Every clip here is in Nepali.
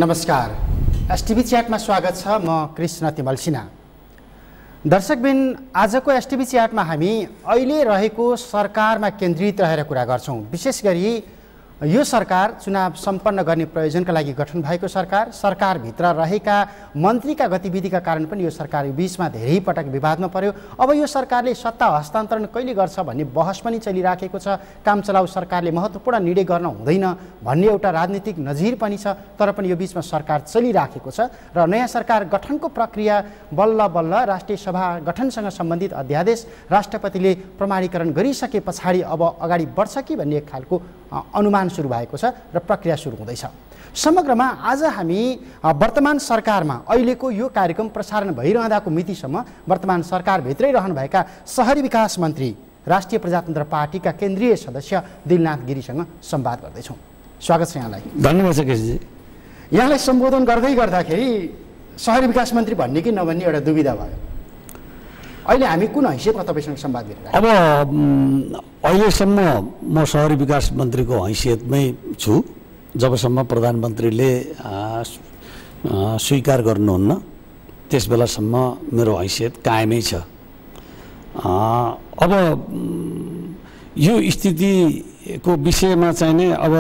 नमस्कार, एसटिभी च्याटमा स्वागत छ। म कृष्ण तिमल सिन्हा। दर्शकबिन, आजको एसटिभी च्याटमा हामी अहिले रहेको सरकारमा केन्द्रित रहेर कुरा गर्छौँ। विशेष गरी यो सरकार चुनाव सम्पन्न गर्ने प्रयोजनका लागि गठन भएको सरकार, सरकारभित्र रहेका मन्त्रीका गतिविधिका कारण पनि यो सरकार बीचमा धेरै पटक विवादमा पर्यो। अब यो सरकारले सत्ता हस्तान्तरण कहिले गर्छ भन्ने बहस पनि चलिराखेको छ। काम चलाउ सरकारले महत्त्वपूर्ण निर्णय गर्न हुँदैन भन्ने एउटा राजनीतिक नजिर पनि छ। तर पनि यो बीचमा सरकार चलिराखेको छ र नयाँ सरकार गठनको प्रक्रिया बल्ल बल्ल राष्ट्रिय सभा गठनसँग सम्बन्धित अध्यादेश राष्ट्रपतिले प्रमाणीकरण गरिसके पछाडि अब अगाडि बढ्छ कि भन्ने एक खालको अनुमान सुरु भएको छ र प्रक्रिया सुरु हुँदैछ। समग्रमा आज हामी वर्तमान सरकारमा अहिलेको यो कार्यक्रम प्रसारण भइरहँदाको मितिसम्म वर्तमान सरकारभित्रै रहनुभएका शहरी विकास मन्त्री, राष्ट्रिय प्रजातन्त्र पार्टीका केन्द्रीय सदस्य दिलनाथ गिरीसँग संवाद गर्दैछौँ। स्वागत छ यहाँलाई। धन्यवाद छ केशजी। यहाँलाई सम्बोधन गर्दै गर्दाखेरि शहरी विकास मन्त्री भन्ने कि नभन्ने एउटा दुविधा भयो। अहिले हामी कुन हैसियतमा तपाईँसँग संवाद गरिरहेका? अब अहिलेसम्म म शहरी विकास मन्त्रीको हैसियतमै छु। जबसम्म प्रधानमन्त्रीले स्वीकार गर्नुहुन्न त्यस बेलासम्म मेरो हैसियत कायमै छ। अब यो स्थितिको विषयमा चाहिँ नै अब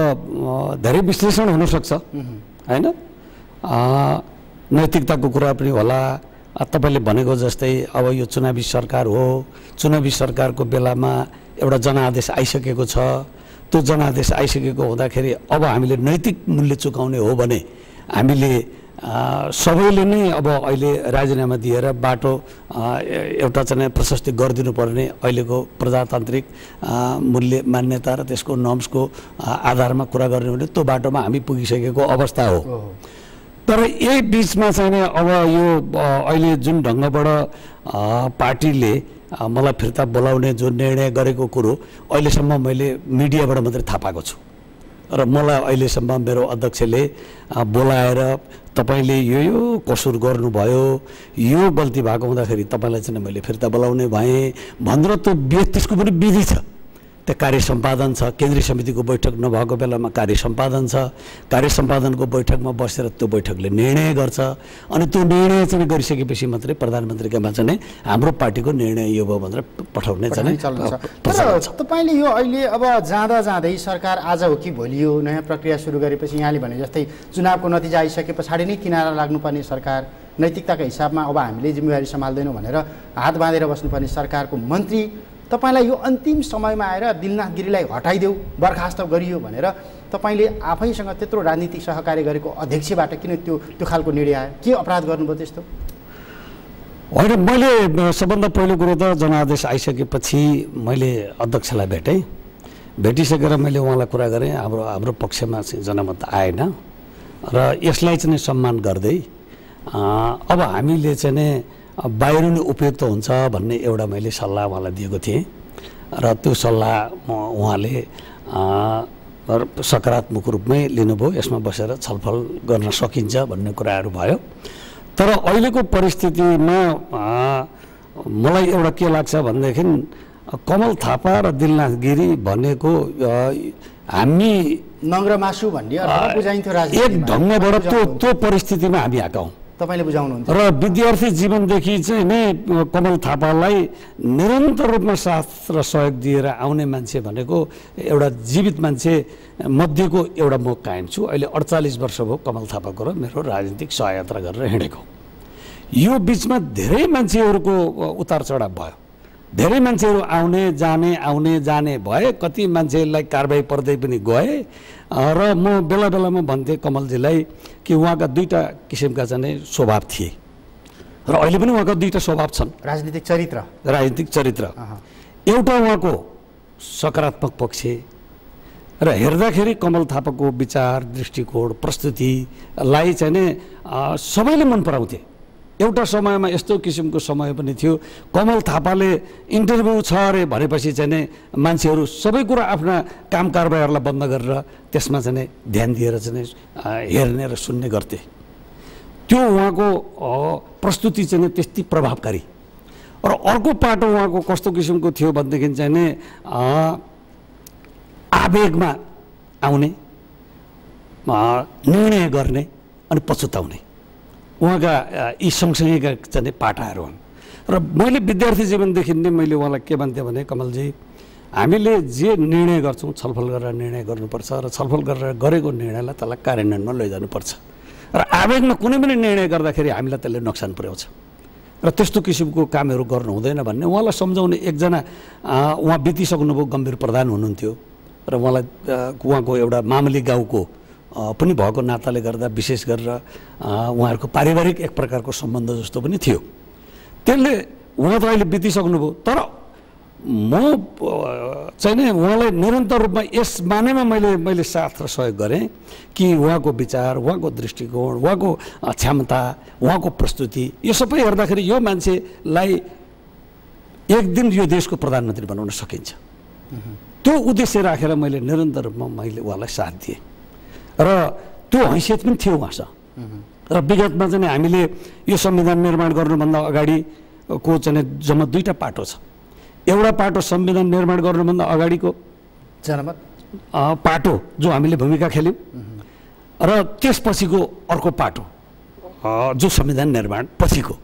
धेरै विश्लेषण हुनसक्छ, होइन? नैतिकताको कुरा पनि होला। तपाईले भनेको जस्तै अब यो चुनावी सरकार हो, चुनावी सरकारको बेलामा एउटा जनादेश आइसकेको छ। त्यो जनादेश आइसकेको हुँदाखेरि अब हामीले नैतिक मूल्य चुकाउने हो भने हामीले सबैले नै अब अहिले राजीनामा दिएर बाटो एउटा चाहिँ प्रशस्ति गरिदिनु पर्ने अहिलेको प्रजातान्त्रिक मूल्य मान्यता र त्यसको नर्म्सको आधारमा कुरा गर्ने हो भने त्यो बाटोमा हामी पुगिसकेको अवस्था हो। तर यही बिचमा चाहिँ अब यो अहिले जुन ढङ्गबाट पार्टीले मलाई फिर्ता बोलाउने जो निर्णय गरेको कुरो अहिलेसम्म मैले मिडियाबाट मात्रै थाहा पाएको छु र मलाई अहिलेसम्म मेरो अध्यक्षले बोलाएर तपाईँले यो कसुर गर्नुभयो, यो गल्ती भएको हुँदाखेरि तपाईँलाई चाहिँ मैले फिर्ता बोलाउने भएँ भनेर त्यो त्यसको पनि विधि छ। त्यो कार्य सम्पादन छ। केन्द्रीय समितिको बैठक नभएको बेलामा कार्य सम्पादन छ। कार्य सम्पादनको बैठकमा बसेर त्यो बैठकले निर्णय गर्छ अनि त्यो निर्णय चाहिँ गरिसकेपछि मात्रै प्रधानमन्त्रीकामा चाहिँ हाम्रो पार्टीको निर्णय यो भयो भनेर पठाउने चाहिँ तपाईँले यो अहिले अब जाँदा जाँदै सरकार आज हो कि भोलि हो नयाँ प्रक्रिया सुरु गरेपछि यहाँले भने जस्तै चुनावको नतिजा आइसके पछाडि नै किनारा लाग्नुपर्ने सरकार, नैतिकताका हिसाबमा अब हामीले जिम्मेवारी सम्हाल्दैनौँ भनेर हात बाँधेर बस्नुपर्ने सरकारको मन्त्री तपाईलाई यो अन्तिम समयमा आएर दिलनाथ गिरीलाई हटाइदेऊ, बर्खास्त गरियो भनेर तपाईँले आफैसँग त्यत्रो राजनीतिक सहकार्य गरेको अध्यक्षबाट किन त्यो खालको निर्णय आयो? के अपराध गर्नुभयो त्यस्तो? होइन, मैले सबभन्दा पहिलो कुरो त जनादेश आइसकेपछि मैले अध्यक्षलाई भेटेँ। भेटिसकेर मैले उहाँलाई कुरा गरेँ, हाम्रो पक्षमा चाहिँ जनमत आएन र यसलाई चाहिँ सम्मान गर्दै अब हामीले चाहिँ बाहिर नै उपयुक्त हुन्छ भन्ने एउटा मैले सल्लाह उहाँलाई दिएको थिएँ र त्यो सल्लाह उहाँले सकारात्मक रूपमै लिनुभयो। यसमा बसेर छलफल गर्न सकिन्छ भन्ने कुराहरू भयो। तर अहिलेको परिस्थितिमा मलाई एउटा के लाग्छ भनेदेखि कमल थापा र दिलनाथ गिरी भनेको हामी नङ्ग्र मासु भन्ने बुझाइन्थ्यो राजनीति एक ढङ्गबाट त्यो परिस्थितिमा हामी आएका हौँ। तपाईले बुझाउनुहुन्छ र विद्यार्थी जीवनदेखि चाहिँ नै कमल थापालाई निरन्तर रूपमा साथ र सहयोग दिएर आउने मान्छे भनेको एउटा जीवित मान्छे मध्येको एउटा म कायम छु। अहिले 48 वर्ष भयो कमल थापाको र मेरो राजनीतिक सहयात्रा गरेर हिँडेको। यो बिचमा धेरै मान्छेहरूको उतार चढाव भयो। धेरै मान्छेहरू आउने जाने भए, कति मान्छेलाई कारबाही पर्दै पनि गए र म बेला बेलामा भन्थेँ कमलजीलाई कि उहाँका दुईटा किसिमका चाहिँ स्वभाव थिए र अहिले पनि उहाँका दुईटा स्वभाव छन्। राजनीतिक चरित्र एउटा उहाँको सकारात्मक पक्ष र हेर्दाखेरि कमल थापाको विचार, दृष्टिकोण, प्रस्तुतिलाई चाहिँ नै सबैले मन पराउँथे। एउटा समयमा यस्तो किसिमको समय पनि थियो कमल थापाले इन्टरभ्यू छ अरे भनेपछि चाहिँ नै मान्छेहरू सबै कुरा आफ्ना काम कारबाहीहरूलाई बन्द गरेर त्यसमा चाहिँ ध्यान दिएर चाहिँ हेर्ने र सुन्ने गर्थे। त्यो उहाँको प्रस्तुति चाहिँ त्यति प्रभावकारी। र अर्को पाटो उहाँको कस्तो किसिमको थियो भनेदेखि चाहिँ नै आवेगमा आउने, निर्णय गर्ने अनि पछुताउने उहाँका यी सँगसँगैका चाहिँ पाटाहरू हुन्। र मैले विद्यार्थी जीवनदेखि नै मैले उहाँलाई के भन्थेँ भने कमलजी हामीले जे निर्णय गर्छौँ छलफल गरेर निर्णय गर्नुपर्छ र छलफल गरेर गरेको निर्णयलाई त्यसलाई कार्यान्वयनमा लैजानुपर्छ र आवेगमा कुनै पनि निर्णय गर्दाखेरि हामीलाई त्यसले नोक्सान पुर्याउँछ र त्यस्तो किसिमको कामहरू गर्नु हुँदैन भन्ने उहाँलाई सम्झाउने एकजना उहाँ बितिसक्नुभयो गम्भीर प्रधान हुनुहुन्थ्यो र उहाँलाई उहाँको एउटा मामली गाउँको पनि भएको नाताले गर्दा विशेष गरेर उहाँहरूको पारिवारिक एक प्रकारको सम्बन्ध जस्तो पनि थियो। त्यसले उहाँ त अहिले बितिसक्नुभयो तर म चाहिँ नि उहाँलाई निरन्तर रूपमा यस मानेमा मैले साथ र सहयोग गरेँ कि उहाँको विचार उहाँको दृष्टिकोण उहाँको क्षमता उहाँको प्रस्तुति यो सबै हेर्दाखेरि यो मान्छेलाई एक दिन यो देशको प्रधानमन्त्री बनाउन सकिन्छ। त्यो उद्देश्य राखेर मैले निरन्तर रूपमा मैले उहाँलाई साथ दिएँ र त्यो हैसियत पनि थियो उहाँसँग। र विगतमा चाहिँ हामीले यो संविधान निर्माण गर्नुभन्दा अगाडिको चाहिँ जम्मा 2टा पाटो छ। एउटा पाटो संविधान निर्माण गर्नुभन्दा अगाडिको जनमत पाटो जो हामीले भूमिका खेल्यौँ र त्यसपछिको अर्को पाटो जो संविधान निर्माण पछिको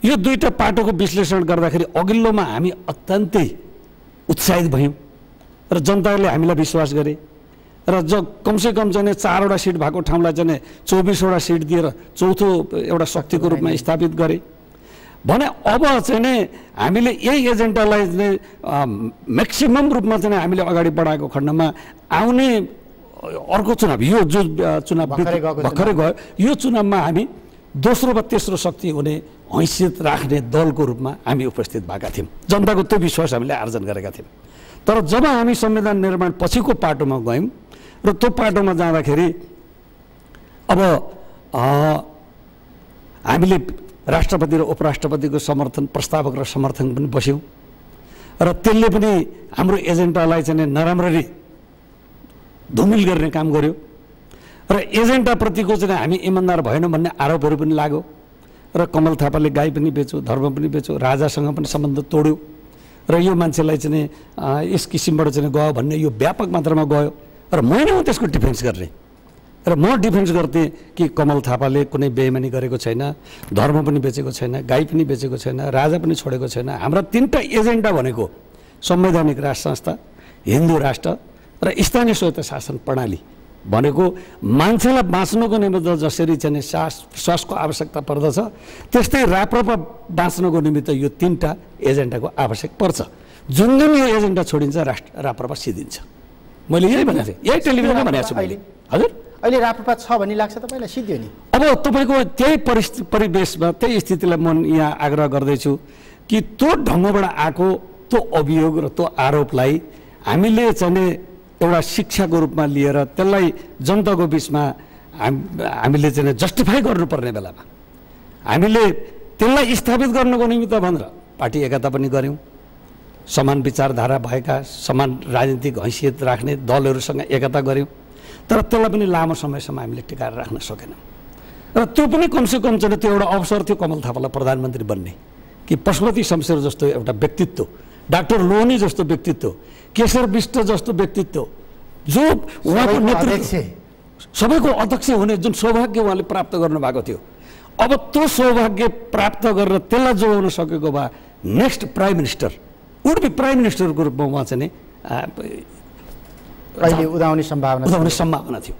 यो 2टा पाटोको विश्लेषण गर्दाखेरि अघिल्लोमा हामी अत्यन्तै उत्साहित भयौँ र जनताले हामीलाई विश्वास गरे र जो कमसेकम चाहिँ 4वटा सिट भएको ठाउँलाई चाहिँ 24वटा सिट दिएर चौथो एउटा शक्तिको रूपमा स्थापित गरे भने अब चाहिँ नि हामीले यही एजेन्डालाई म्याक्सिमम रूपमा चाहिँ हामीले अगाडि बढाएको खण्डमा आउने अर्को चुनाव यो जो चुनाव भर्खरै गयो यो चुनावमा हामी दोस्रो वा तेस्रो शक्ति हुने हैसियत राख्ने दलको रूपमा हामी उपस्थित भएका थियौँ। जनताको त्यो विश्वास हामीले आर्जन गरेका थियौँ। तर जब हामी संविधान निर्माण पछिको पाटोमा गयौँ र त्यो पाटोमा जाँदाखेरि अब हामीले राष्ट्रपति र उपराष्ट्रपतिको समर्थन प्रस्तावक र समर्थन पनि बस्यौँ र त्यसले पनि हाम्रो एजेन्डालाई चाहिँ नराम्ररी धुमिल गर्ने काम गर्यो र एजेन्डाप्रतिको चाहिँ हामी इमान्दार भएनौँ भन्ने आरोपहरू पनि लाग्यो र कमल थापाले गाई पनि बेच्यो धर्म पनि बेच्यो राजासँग पनि सम्बन्ध तोड्यो र यो मान्छेलाई चाहिँ यस किसिमबाट चाहिँ गयो भन्ने यो व्यापक मात्रामा गयो र मैले त्यसको डिफेन्स गर्ने र म डिफेन्स गर्थेँ कि कमल थापाले कुनै बेइमानी गरेको छैन धर्म पनि बेचेको छैन गाई पनि बेचेको छैन राजा पनि छोडेको छैन। हाम्रा 3टा एजेन्डा भनेको संवैधानिक राष्ट्र संस्था हिन्दू राष्ट्र र स्थानीय स्वायत्त शासन प्रणाली भनेको मान्छेलाई बाँच्नको निमित्त जसरी चाहिँ श्वासको आवश्यकता पर्दछ त्यस्तै राप्रपा बाँच्नको निमित्त यो 3टा एजेन्डाको आवश्यक पर्छ। जुन दिन यो एजेन्डा छोडिन्छ राप्रपा सिद्धिन्छ। मैले यही भनेको थिएँ यही टेलिभिजनमा भनेको छु मैले। हजुर अहिले राप्रपा छ भन्ने लाग्छ तपाईँलाई सिद्धियो नि? अब तपाईँको त्यही परिवेशमा त्यही स्थितिलाई म यहाँ आग्रह गर्दैछु कि त्यो ढङ्गबाट आएको त्यो अभियोग र त्यो आरोपलाई हामीले चाहिँ एउटा शिक्षाको रूपमा लिएर त्यसलाई जनताको बिचमा हामीले चाहिँ जस्टिफाई गर्नुपर्ने बेलामा हामीले त्यसलाई स्थापित गर्नको निमित्त भनेर पार्टी एकता पनि गऱ्यौँ। समान विचारधारा भएका समान राजनीतिक हैसियत राख्ने दलहरूसँग एकता गऱ्यौँ तर त्यसलाई पनि लामो समयसम्म हामीले टिकाएर राख्न सकेनौँ र त्यो पनि कमसेकम चाहिँ त्यो एउटा अवसर थियो कमल थापालाई प्रधानमन्त्री बन्ने कि पशुपति शमशेर जस्तो एउटा व्यक्तित्व डाक्टर लोहनी जस्तो व्यक्तित्व केशर विष्ट जस्तो व्यक्तित्व जो उहाँको नेतृत्व सबैको अध्यक्ष हुने जुन सौभाग्य उहाँले प्राप्त गर्नुभएको थियो अब त्यो सौभाग्य प्राप्त गरेर त्यसलाई जोगाउन सकेको भए next prime minister would be prime मिनिस्टरको रूपमा उहाँ चाहिँ अहिले उदाउने सम्भावना थियो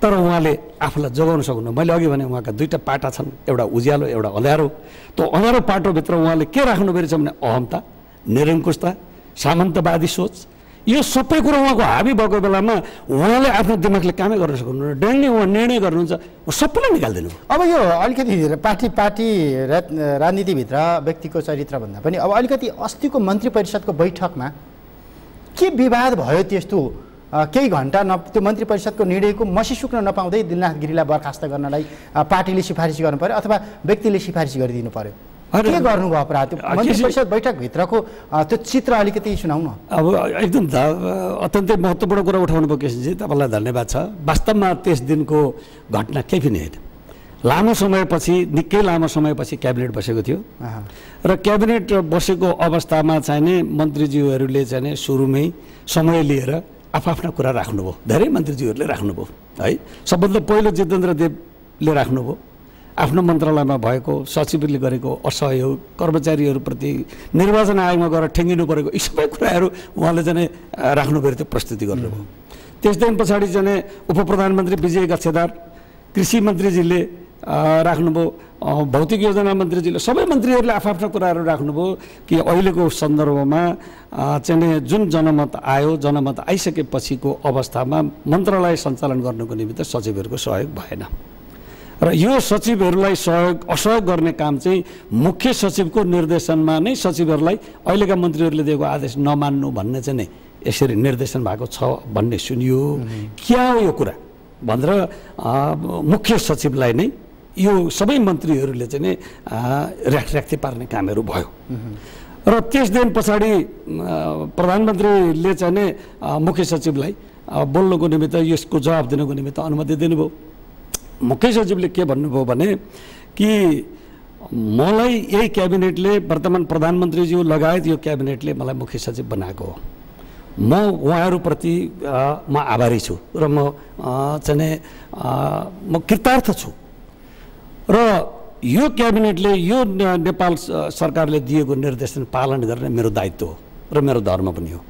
तर उहाँले आफूलाई जोगाउन सक्नु। मैले अघि भने उहाँका 2टा पाटा छन् एउटा उज्यालो एउटा अँध्यारो। त्यो अँध्यारो पाटोभित्र उहाँले के राख्नुभएको छ भने अहमता निरङ्कुशता सामन्तवादी सोच यो सबै कुरा उहाँको हाबी भएको बेलामा उहाँले आफ्नो दिमागले कामै गर्न सक्नु ड्याङ्गै उहाँ निर्णय गर्नुहुन्छ सबैलाई निकालिदिनु। अब यो अलिकति पार्टी राजनीतिभित्र व्यक्तिको चरित्रभन्दा पनि अब अलिकति अस्तिको मन्त्री परिषदको बैठकमा के विवाद भयो त्यस्तो केही घन्टा त्यो मन्त्री परिषदको निर्णयको मसी सुक्न नपाउँदै दिलनाथ गिरीलाई बर्खास्त गर्नलाई पार्टीले सिफारिस गर्नु पर्यो अथवा व्यक्तिले सिफारिस गरिदिनु पर्यो। के गर्नुभयो अपराध त्यो मन्त्री परिषद बैठकभित्रको त्यो चित्र अलिकति सुनाउन। अब एकदम अत्यन्तै महत्त्वपूर्ण कुरा उठाउनु भयो केशजी तपाईँलाई धन्यवाद छ। वास्तवमा त्यस दिनको घटना केही पनि होइन। लामो समयपछि निकै लामो समयपछि क्याबिनेट बसेको थियो र क्याबिनेट बसेको अवस्थामा चाहिँ नि मन्त्रीज्यूहरूले चाहिँ नि सुरुमै समय लिएर आफ्ना कुरा राख्नुभयो। धेरै मन्त्रीज्यूहरूले राख्नुभयो है। सबभन्दा पहिलो जितेन्द्र देव सचिवले राख्नुभयो, आफ्नो मन्त्रालयमा भएको सचिवले गरेको असहयोग, कर्मचारीहरूप्रति निर्वाचन आयोगमा गएर ठेङ्गिनु परेको यी सबै कुराहरू उहाँले चाहिँ राख्नुभयो, त्यो प्रस्तुति गर्नुभयो। त्यस दिन पछाडि चाहिँ उपप्रधानमन्त्री विजय गच्छेदार, कृषि मन्त्रीजीले राख्नुभयो, भौतिक योजना मन्त्रीजीले, सबै मन्त्रीहरूले आफ्ना कुराहरू राख्नुभयो कि अहिलेको सन्दर्भमा चाहिँ जुन जनमत आयो, जनमत आइसकेपछिको अवस्थामा मन्त्रालय सञ्चालन गर्नुको निमित्त सचिवहरूको सहयोग भएन र यो सचिवहरूलाई असहयोग गर्ने काम चाहिँ मुख्य सचिवको निर्देशनमा नै सचिवहरूलाई अहिलेका मन्त्रीहरूले दिएको आदेश नमान्नु भन्ने चाहिँ नै यसरी निर्देशन भएको छ भन्ने सुनियो। क्या हो यो कुरा भनेर मुख्य सचिवलाई नै यो सबै मन्त्रीहरूले चाहिँ नि र्याखी पार्ने कामहरू भयो र त्यस दिन पछाडि प्रधानमन्त्रीले चाहिँ नि मुख्य सचिवलाई बोल्नको निमित्त यसको जवाब दिनको निमित्त अनुमति दिनुभयो। मुख्य सचिवले के भन्नुभयो भने कि मलाई यही क्याबिनेटले, वर्तमान प्रधानमन्त्रीज्यू लगायत यो क्याबिनेटले मलाई मुख्य सचिव बनाएको हो, म उहाँहरूप्रति म आभारी छु र म चाहिँ म कृतार्थ छु र यो क्याबिनेटले यो नेपाल सरकारले दिएको निर्देशन पालन गर्ने मेरो दायित्व हो र मेरो धर्म पनि हो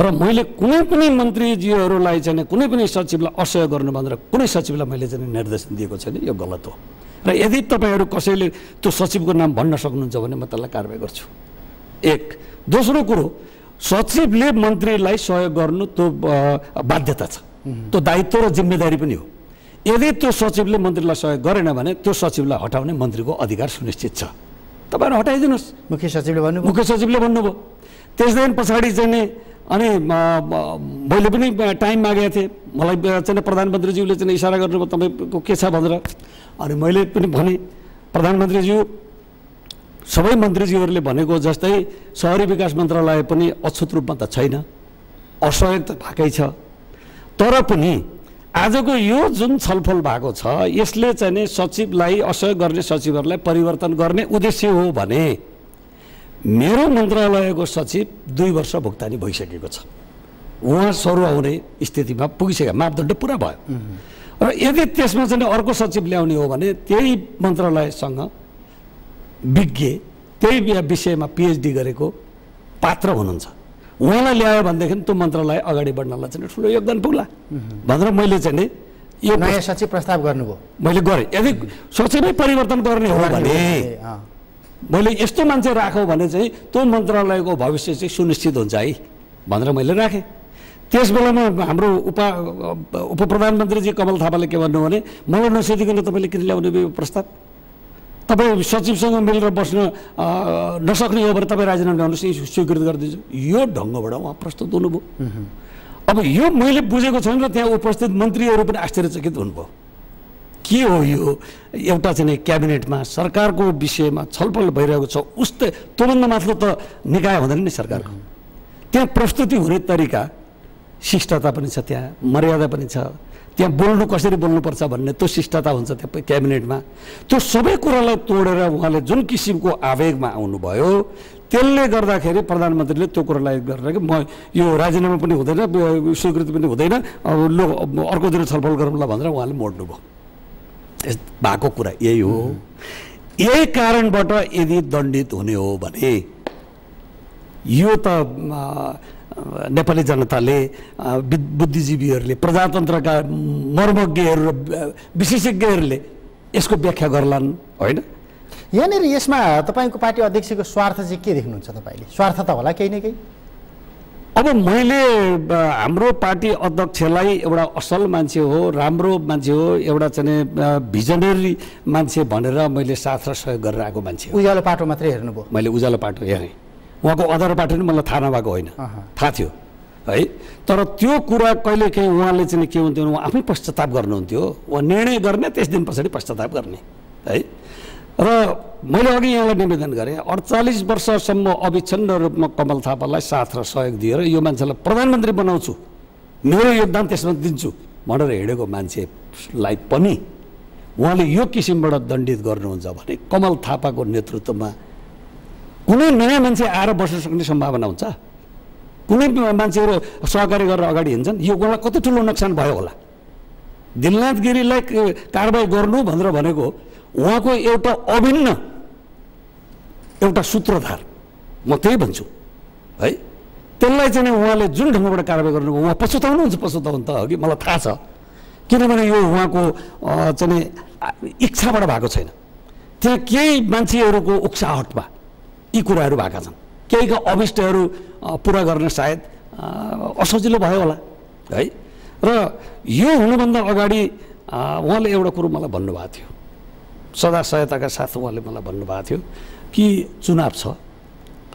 र मैले कुनै पनि मन्त्रीजीहरूलाई चाहिँ कुनै पनि सचिवलाई असहयोग गर्नु भनेर कुनै सचिवलाई मैले चाहिँ निर्देशन दिएको छैन, यो गलत हो र यदि तपाईँहरू कसैले त्यो सचिवको नाम भन्न सक्नुहुन्छ भने म त्यसलाई कारबाही गर्छु। एक। दोस्रो कुरो, सचिवले मन्त्रीलाई सहयोग गर्नु त्यो बाध्यता छ, त्यो दायित्व र जिम्मेदारी पनि हो। यदि त्यो सचिवले मन्त्रीलाई सहयोग गरेन भने त्यो सचिवलाई हटाउने मन्त्रीको अधिकार सुनिश्चित छ, तपाईँहरू हटाइदिनुहोस्, मुख्य सचिवले भन्नुभयो। त्यस दिन पछाडि चाहिँ नि अनि मैले पनि टाइम मागेको थिएँ, मलाई चाहिँ प्रधानमन्त्रीज्यूले चाहिँ इसारा गर्नुभयो तपाईँको के छ भनेर, अनि मैले पनि भने प्रधानमन्त्रीज्यू सबै मन्त्रीज्यूहरूले भनेको जस्तै शहरी विकास मन्त्रालय पनि अछुत रूपमा त छैन, असहयोग त भएकै छ, तर पनि आजको यो जुन छलफल भएको छ यसले चाहिँ नि सचिवलाई असहयोग गर्ने सचिवहरूलाई परिवर्तन गर्ने उद्देश्य हो भने मेरो मन्त्रालयको सचिव 2 वर्ष भुक्तानी भइसकेको छ, उहाँ सरू आउने स्थितिमा पुगिसक्यो, मापदण्ड पुरा भयो र यदि त्यसमा चाहिँ अर्को सचिव ल्याउने हो भने त्यही मन्त्रालयसँग विज्ञ, त्यही विषयमा पिएचडी गरेको पात्र हुनुहुन्छ, उहाँलाई ल्यायो भनेदेखि त्यो मन्त्रालय अगाडि बढ्नलाई चाहिँ ठुलो योगदान पुग्ला भनेर मैले चाहिँ नि यो नयाँ सचिव प्रस्ताव गर्नुभयो, मैले गरेँ। यदि सचिवै परिवर्तन गर्ने हो भने मैले यस्तो मान्छे राखौँ भने चाहिँ त्यो मन्त्रालयको भविष्य चाहिँ सुनिश्चित हुन्छ है भनेर मैले राखेँ। त्यस बेलामा हाम्रो उपप्रधानमन्त्रीजी कमल थापाले के भन्नु भने मलाई नसोधिकन तपाईँले किन ल्याउने यो प्रस्ताव, तपाईँ सचिवसँग मिलेर बस्न नसक्ने हो भने तपाईँ राजीनामा ल्याउनुहोस्, स्वीकृत गरिदिन्छु, यो ढङ्गबाट उहाँ प्रस्तुत हुनुभयो। अब यो मैले बुझेको छैन र त्यहाँ उपस्थित मन्त्रीहरू पनि आश्चर्यचकित हुनुभयो, के हो यो एउटा चाहिँ क्याबिनेटमा सरकारको विषयमा छलफल भइरहेको छ, उस्तै त्योभन्दा मात्र त निकाय हुँदैन नि सरकारको, त्यहाँ प्रस्तुति हुने तरिका शिष्टता पनि छ, त्यहाँ मर्यादा पनि छ, त्यहाँ बोल्नु कसरी बोल्नुपर्छ भन्ने त्यो शिष्टता हुन्छ त्यो क्याबिनेटमा। त्यो सबै कुरालाई तोडेर उहाँले जुन किसिमको आवेगमा आउनुभयो त्यसले गर्दाखेरि प्रधानमन्त्रीले त्यो कुरालाई गरेर कि म यो राजीनामा पनि हुँदैन, स्वीकृति पनि हुँदैन, लो अर्को दिन छलफल गरौँला भनेर उहाँले मोड्नुभयो। भएको कुरा यही हो। यही कारणबाट यदि दण्डित हुने हो भने यो त नेपाली जनताले, बुद्धिजीवीहरूले, प्रजातन्त्रका मर्मज्ञहरू र विशेषज्ञहरूले यसको व्याख्या गर्लान् होइन। यहाँनिर यसमा तपाईँको पार्टी अध्यक्षको स्वार्थ चाहिँ के देख्नुहुन्छ तपाईँले? स्वार्थ त होला केही न केही। अब मैले हाम्रो पार्टी अध्यक्षलाई एउटा असल मान्छे हो, राम्रो मान्छे हो, एउटा चाहिँ भिजनरी मान्छे भनेर मैले साथ र सहयोग गरेर आएको मान्छे हो। उज्यालो पाटो मात्रै हेर्नुभयो? मैले उज्यालो पाटो हेरेँ, उहाँको अँधारो पाटो नि मलाई थाहा नभएको होइन, थाहा थियो है। तर त्यो कुरा कहिलेकाहीँ उहाँले चाहिँ के हुन्थ्यो, उहाँ आफै पश्चाताप गर्नुहुन्थ्यो, उहाँ निर्णय गर्ने त्यस दिन पछाडि पश्चाताप गर्ने है। र मैले अघि यहाँलाई निवेदन गरेँ 48 वर्षसम्म अविच्छिन्न रूपमा कमल थापालाई साथ र सहयोग दिएर यो मान्छेलाई प्रधानमन्त्री बनाउँछु, मेरो योगदान त्यसमा दिन्छु भनेर हिँडेको मान्छेलाई पनि उहाँले यो किसिमबाट दण्डित गर्नुहुन्छ भने कमल थापाको नेतृत्वमा कुनै नयाँ मान्छे आएर बस्न सक्ने सम्भावना हुन्छ? कुनै मान्छेहरू सहकारी गरेर अगाडि हिँड्छन्? यो उहाँलाई कति ठुलो नोक्सान भयो होला दिलनाथ गिरीलाई कारबाही गर्नु भनेर भनेको उहाँको एउटा अभिन्न एउटा सूत्रधार, म त्यही भन्छु है। त्यसलाई चाहिँ उहाँले जुन ढङ्गबाट कारबाही गर्नुभयो उहाँ पछुताउनुहुन्छ त अघि मलाई थाहा छ, किनभने यो उहाँको चाहिँ इच्छाबाट भएको छैन। त्यहाँ केही मान्छेहरूको उक्साहटमा यी कुराहरू भएका छन्, केहीका अभिष्टहरू पुरा गर्न सायद असजिलो भयो होला है। र यो हुनुभन्दा अगाडि उहाँले एउटा कुरो मलाई भन्नुभएको थियो, सदा सहायताका साथ उहाँले मलाई भन्नुभएको थियो कि चुनाव छ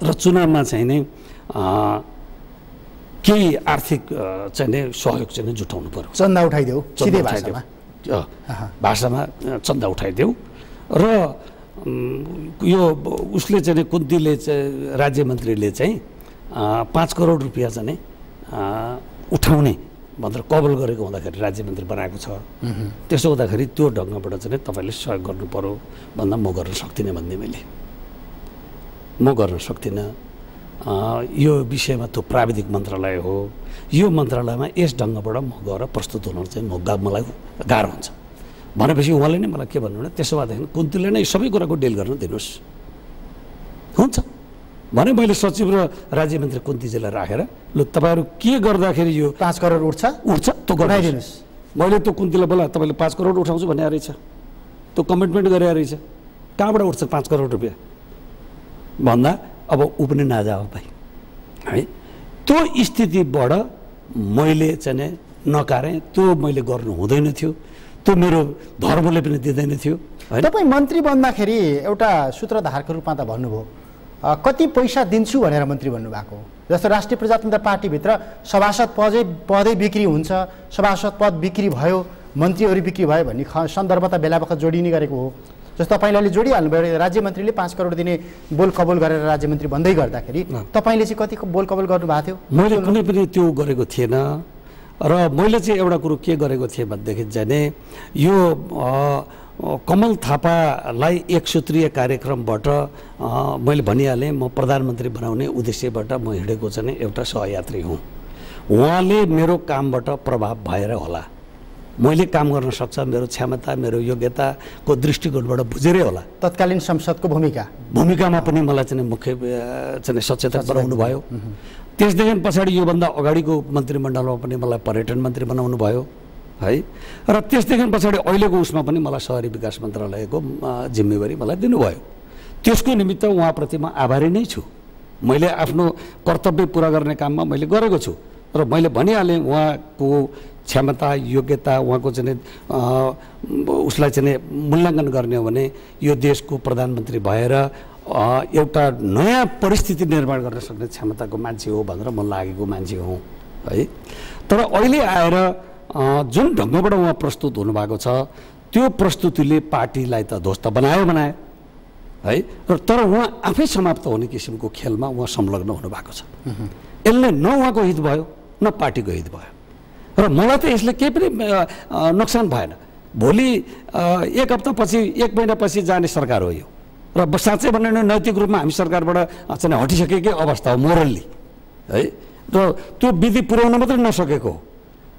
र चुनावमा चाहिँ नै केही आर्थिक चाहिँ नै सहयोग चाहिँ जुटाउनु पर्यो, चन्दा उठाइदेऊ, सिधै भाषामा चन्दा उठाइदेऊ। र यो उसले चाहिँ कुन्तीले चाहिँ राज्य मन्त्रीले चाहिँ 5 करोड रुपियाँ चाहिँ उठाउने भनेर कबल गरेको हुँदाखेरि राज्य मन्त्री बनाएको छ। त्यसो हुँदाखेरि त्यो ढङ्गबाट चाहिँ तपाईँले सहयोग गर्नु पर्यो भन्दा म गर्न सक्दिनँ भन्ने, म गर्न सक्दिनँ। यो विषयमा त्यो प्राविधिक मन्त्रालय हो, यो मन्त्रालयमा यस ढङ्गबाट म गएर प्रस्तुत हुन चाहिँ मलाई गाह्रो हुन्छ भनेपछि उहाँले नै मलाई के भन्नु भने त्यसो भएदेखि कुन्तीले नै सबै कुराको डिल गर्न दिनुहोस्, हुन्छ भने मैले सचिव र राज्य मन्त्री कुन्तीजीलाई राखेर लु तपाईँहरू के गर्दाखेरि यो 5 करोड उठ्छ त्यो गराइदिनुहोस्। मैले त्यो कुन्तीलाई बोला तपाईँले 5 करोड उठाउँछु भने रहेछ, त्यो कमिटमेन्ट गरे रहेछ, कहाँबाट उठ्छ 5 करोड रुपियाँ भन्दा अब ऊ पनि नाजा हो भाइ है। त्यो स्थितिबाट मैले चाहिँ नकारेँ, त्यो मैले गर्नु हुँदैन थियो, त्यो मेरो धर्मले पनि दिँदैन थियो। तपाईँ मन्त्री बन्दाखेरि एउटा सूत्रधारको रूपमा त भन्नुभयो कति पैसा दिन्छु भनेर मन्त्री बन्नुभएको, जस्तो राष्ट्रिय प्रजातन्त्र पार्टीभित्र सभासद पदै बिक्री हुन्छ, सभासद पद बिक्री भयो, मन्त्रीहरू बिक्री भयो भन्ने सन्दर्भ त बेला बखत जोडिने गरेको हो। जस्तो तपाईँले अहिले जोडिहाल्नुभयो, राज्य मन्त्रीले 5 करोड दिने बोल कबोल गरेर राज्य मन्त्री बन्दै गर्दाखेरि तपाईँले चाहिँ कति बोल कबोल गर्नुभएको थियो? मैले कुनै पनि त्यो गरेको थिएन। र मैले चाहिँ एउटा कुरो के गरेको थिएँ भनेदेखि चाहिँ यो कमल थापालाई एक सूत्रीय कार्यक्रमबाट मैले भनिहालेँ म प्रधानमन्त्री बनाउने उद्देश्यबाट म हिँडेको चाहिँ एउटा सहयात्री हुँ। उहाँले मेरो कामबाट प्रभाव भएर होला, मैले काम गर्न सक्छ, मेरो क्षमता मेरो योग्यताको दृष्टिकोणबाट बुझेरै होला। तत्कालीन संसदको भूमिकामा पनि मलाई चाहिँ मुख्य चाहिँ सचेतक बनाउनु भयो। त्यसदेखि पछाडि योभन्दा अगाडिको मन्त्रीमण्डलमा पनि मलाई पर्यटन मन्त्री बनाउनु भयो है। र त्यसदेखि पछाडि अहिलेको उसमा पनि मलाई शहरी विकास मन्त्रालयको जिम्मेवारी मलाई दिनुभयो। त्यसको निमित्त उहाँप्रति म आभारी नै छु। मैले आफ्नो कर्तव्य पुरा गर्ने काममा मैले गरेको छु र मैले भनिहालेँ उहाँको क्षमता योग्यता उहाँको चाहिँ उसलाई चाहिँ मूल्याङ्कन गर्ने हो भने यो देशको प्रधानमन्त्री भएर एउटा नयाँ परिस्थिति निर्माण गर्न सक्ने क्षमताको मान्छे हो भनेर म लागेको मान्छे हुँ है। तर अहिले आएर जुन ढङ्गबाट उहाँ प्रस्तुत हुनुभएको छ त्यो प्रस्तुतिले पार्टीलाई त ध्वस्त बनायो है। र तर उहाँ आफै समाप्त हुने किसिमको खेलमा उहाँ संलग्न हुनुभएको छ। यसले न उहाँको हित भयो न पार्टीको हित भयो र मलाई त यसले केही पनि नोक्सान भएन। भोलि एक हप्तापछि एक महिनापछि जाने सरकार हो यो र साँच्चै भन्यो भने नैतिक रूपमा हामी सरकारबाट चाहिँ हटिसकेकै अवस्था हो मोरल्ली है। र त्यो विधि पुर्याउन मात्रै नसकेको हो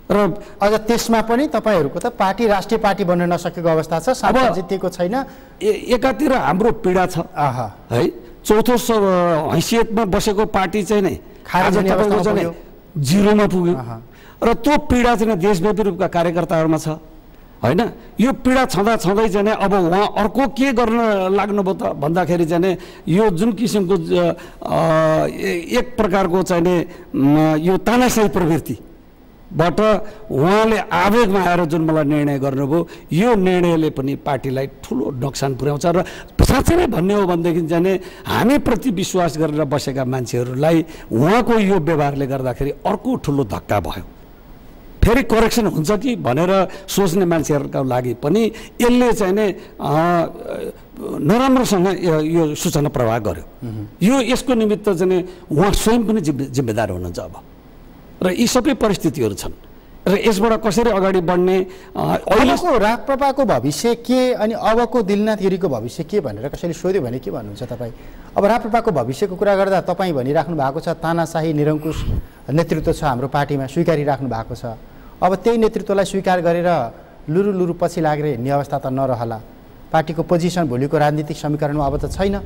र अझ त्यसमा पनि तपाईँहरूको त पार्टी राष्ट्रिय पार्टी बन्न नसकेको अवस्था छ, साथै जितेको छैन। एकातिर हाम्रो पीडा छ है, चौथो हैसियतमा बसेको पार्टी चाहिँ नै जिरोमा पुग्यो र त्यो पीडा चाहिँ देशव्यापी रूपका कार्यकर्ताहरूमा छ होइन। यो पीडा छँदै चाहिँ अब उहाँ अर्को के गर्न लाग्नुभयो त भन्दाखेरि चाहिँ यो जुन किसिमको एक प्रकारको चाहिँ यो तानाशाही प्रवृत्तिबाट उहाँले आवेगमा आएर जुन मलाई निर्णय गर्नुभयो यो निर्णयले पनि पार्टीलाई ठुलो नोक्सान पुर्याउँछ। र साँच्चै नै भन्ने हो भनेदेखि चाहिँ हामी प्रति विश्वास गरेर बसेका मान्छेहरूलाई उहाँको यो व्यवहारले गर्दाखेरि अर्को ठुलो धक्का भयो। फेरि करेक्सन हुन्छ कि भनेर सोच्ने मान्छेहरूका लागि पनि यसले चाहिँ नै नराम्रोसँग यो सूचना प्रवाह गर्यो। यो यसको निमित्त चाहिँ उहाँ स्वयं पनि जिम्मेदार हुनुहुन्छ अब। र यी सबै परिस्थितिहरू छन् र यसबाट कसरी अगाडि बढ्ने, अहिलेको राप्रपाको भविष्य के अनि अबको दिलनाथ गिरीको भविष्य के भनेर कसैले सोध्यो भने के भन्नुहुन्छ तपाईँ? अब राप्रपाको भविष्यको कुरा गर्दा तपाईँ भनिराख्नु भएको छ तानाशाही निरङ्कुश नेतृत्व छ हाम्रो पार्टीमा, स्वीकारिराख्नु भएको छ। अब त्यही नेतृत्वलाई स्वीकार गरेर लुरु लुरु पछि लागेर हिँड्ने अवस्था त नरहला। पार्टीको पोजिसन भोलिको राजनीतिक समीकरणमा अब त छैन।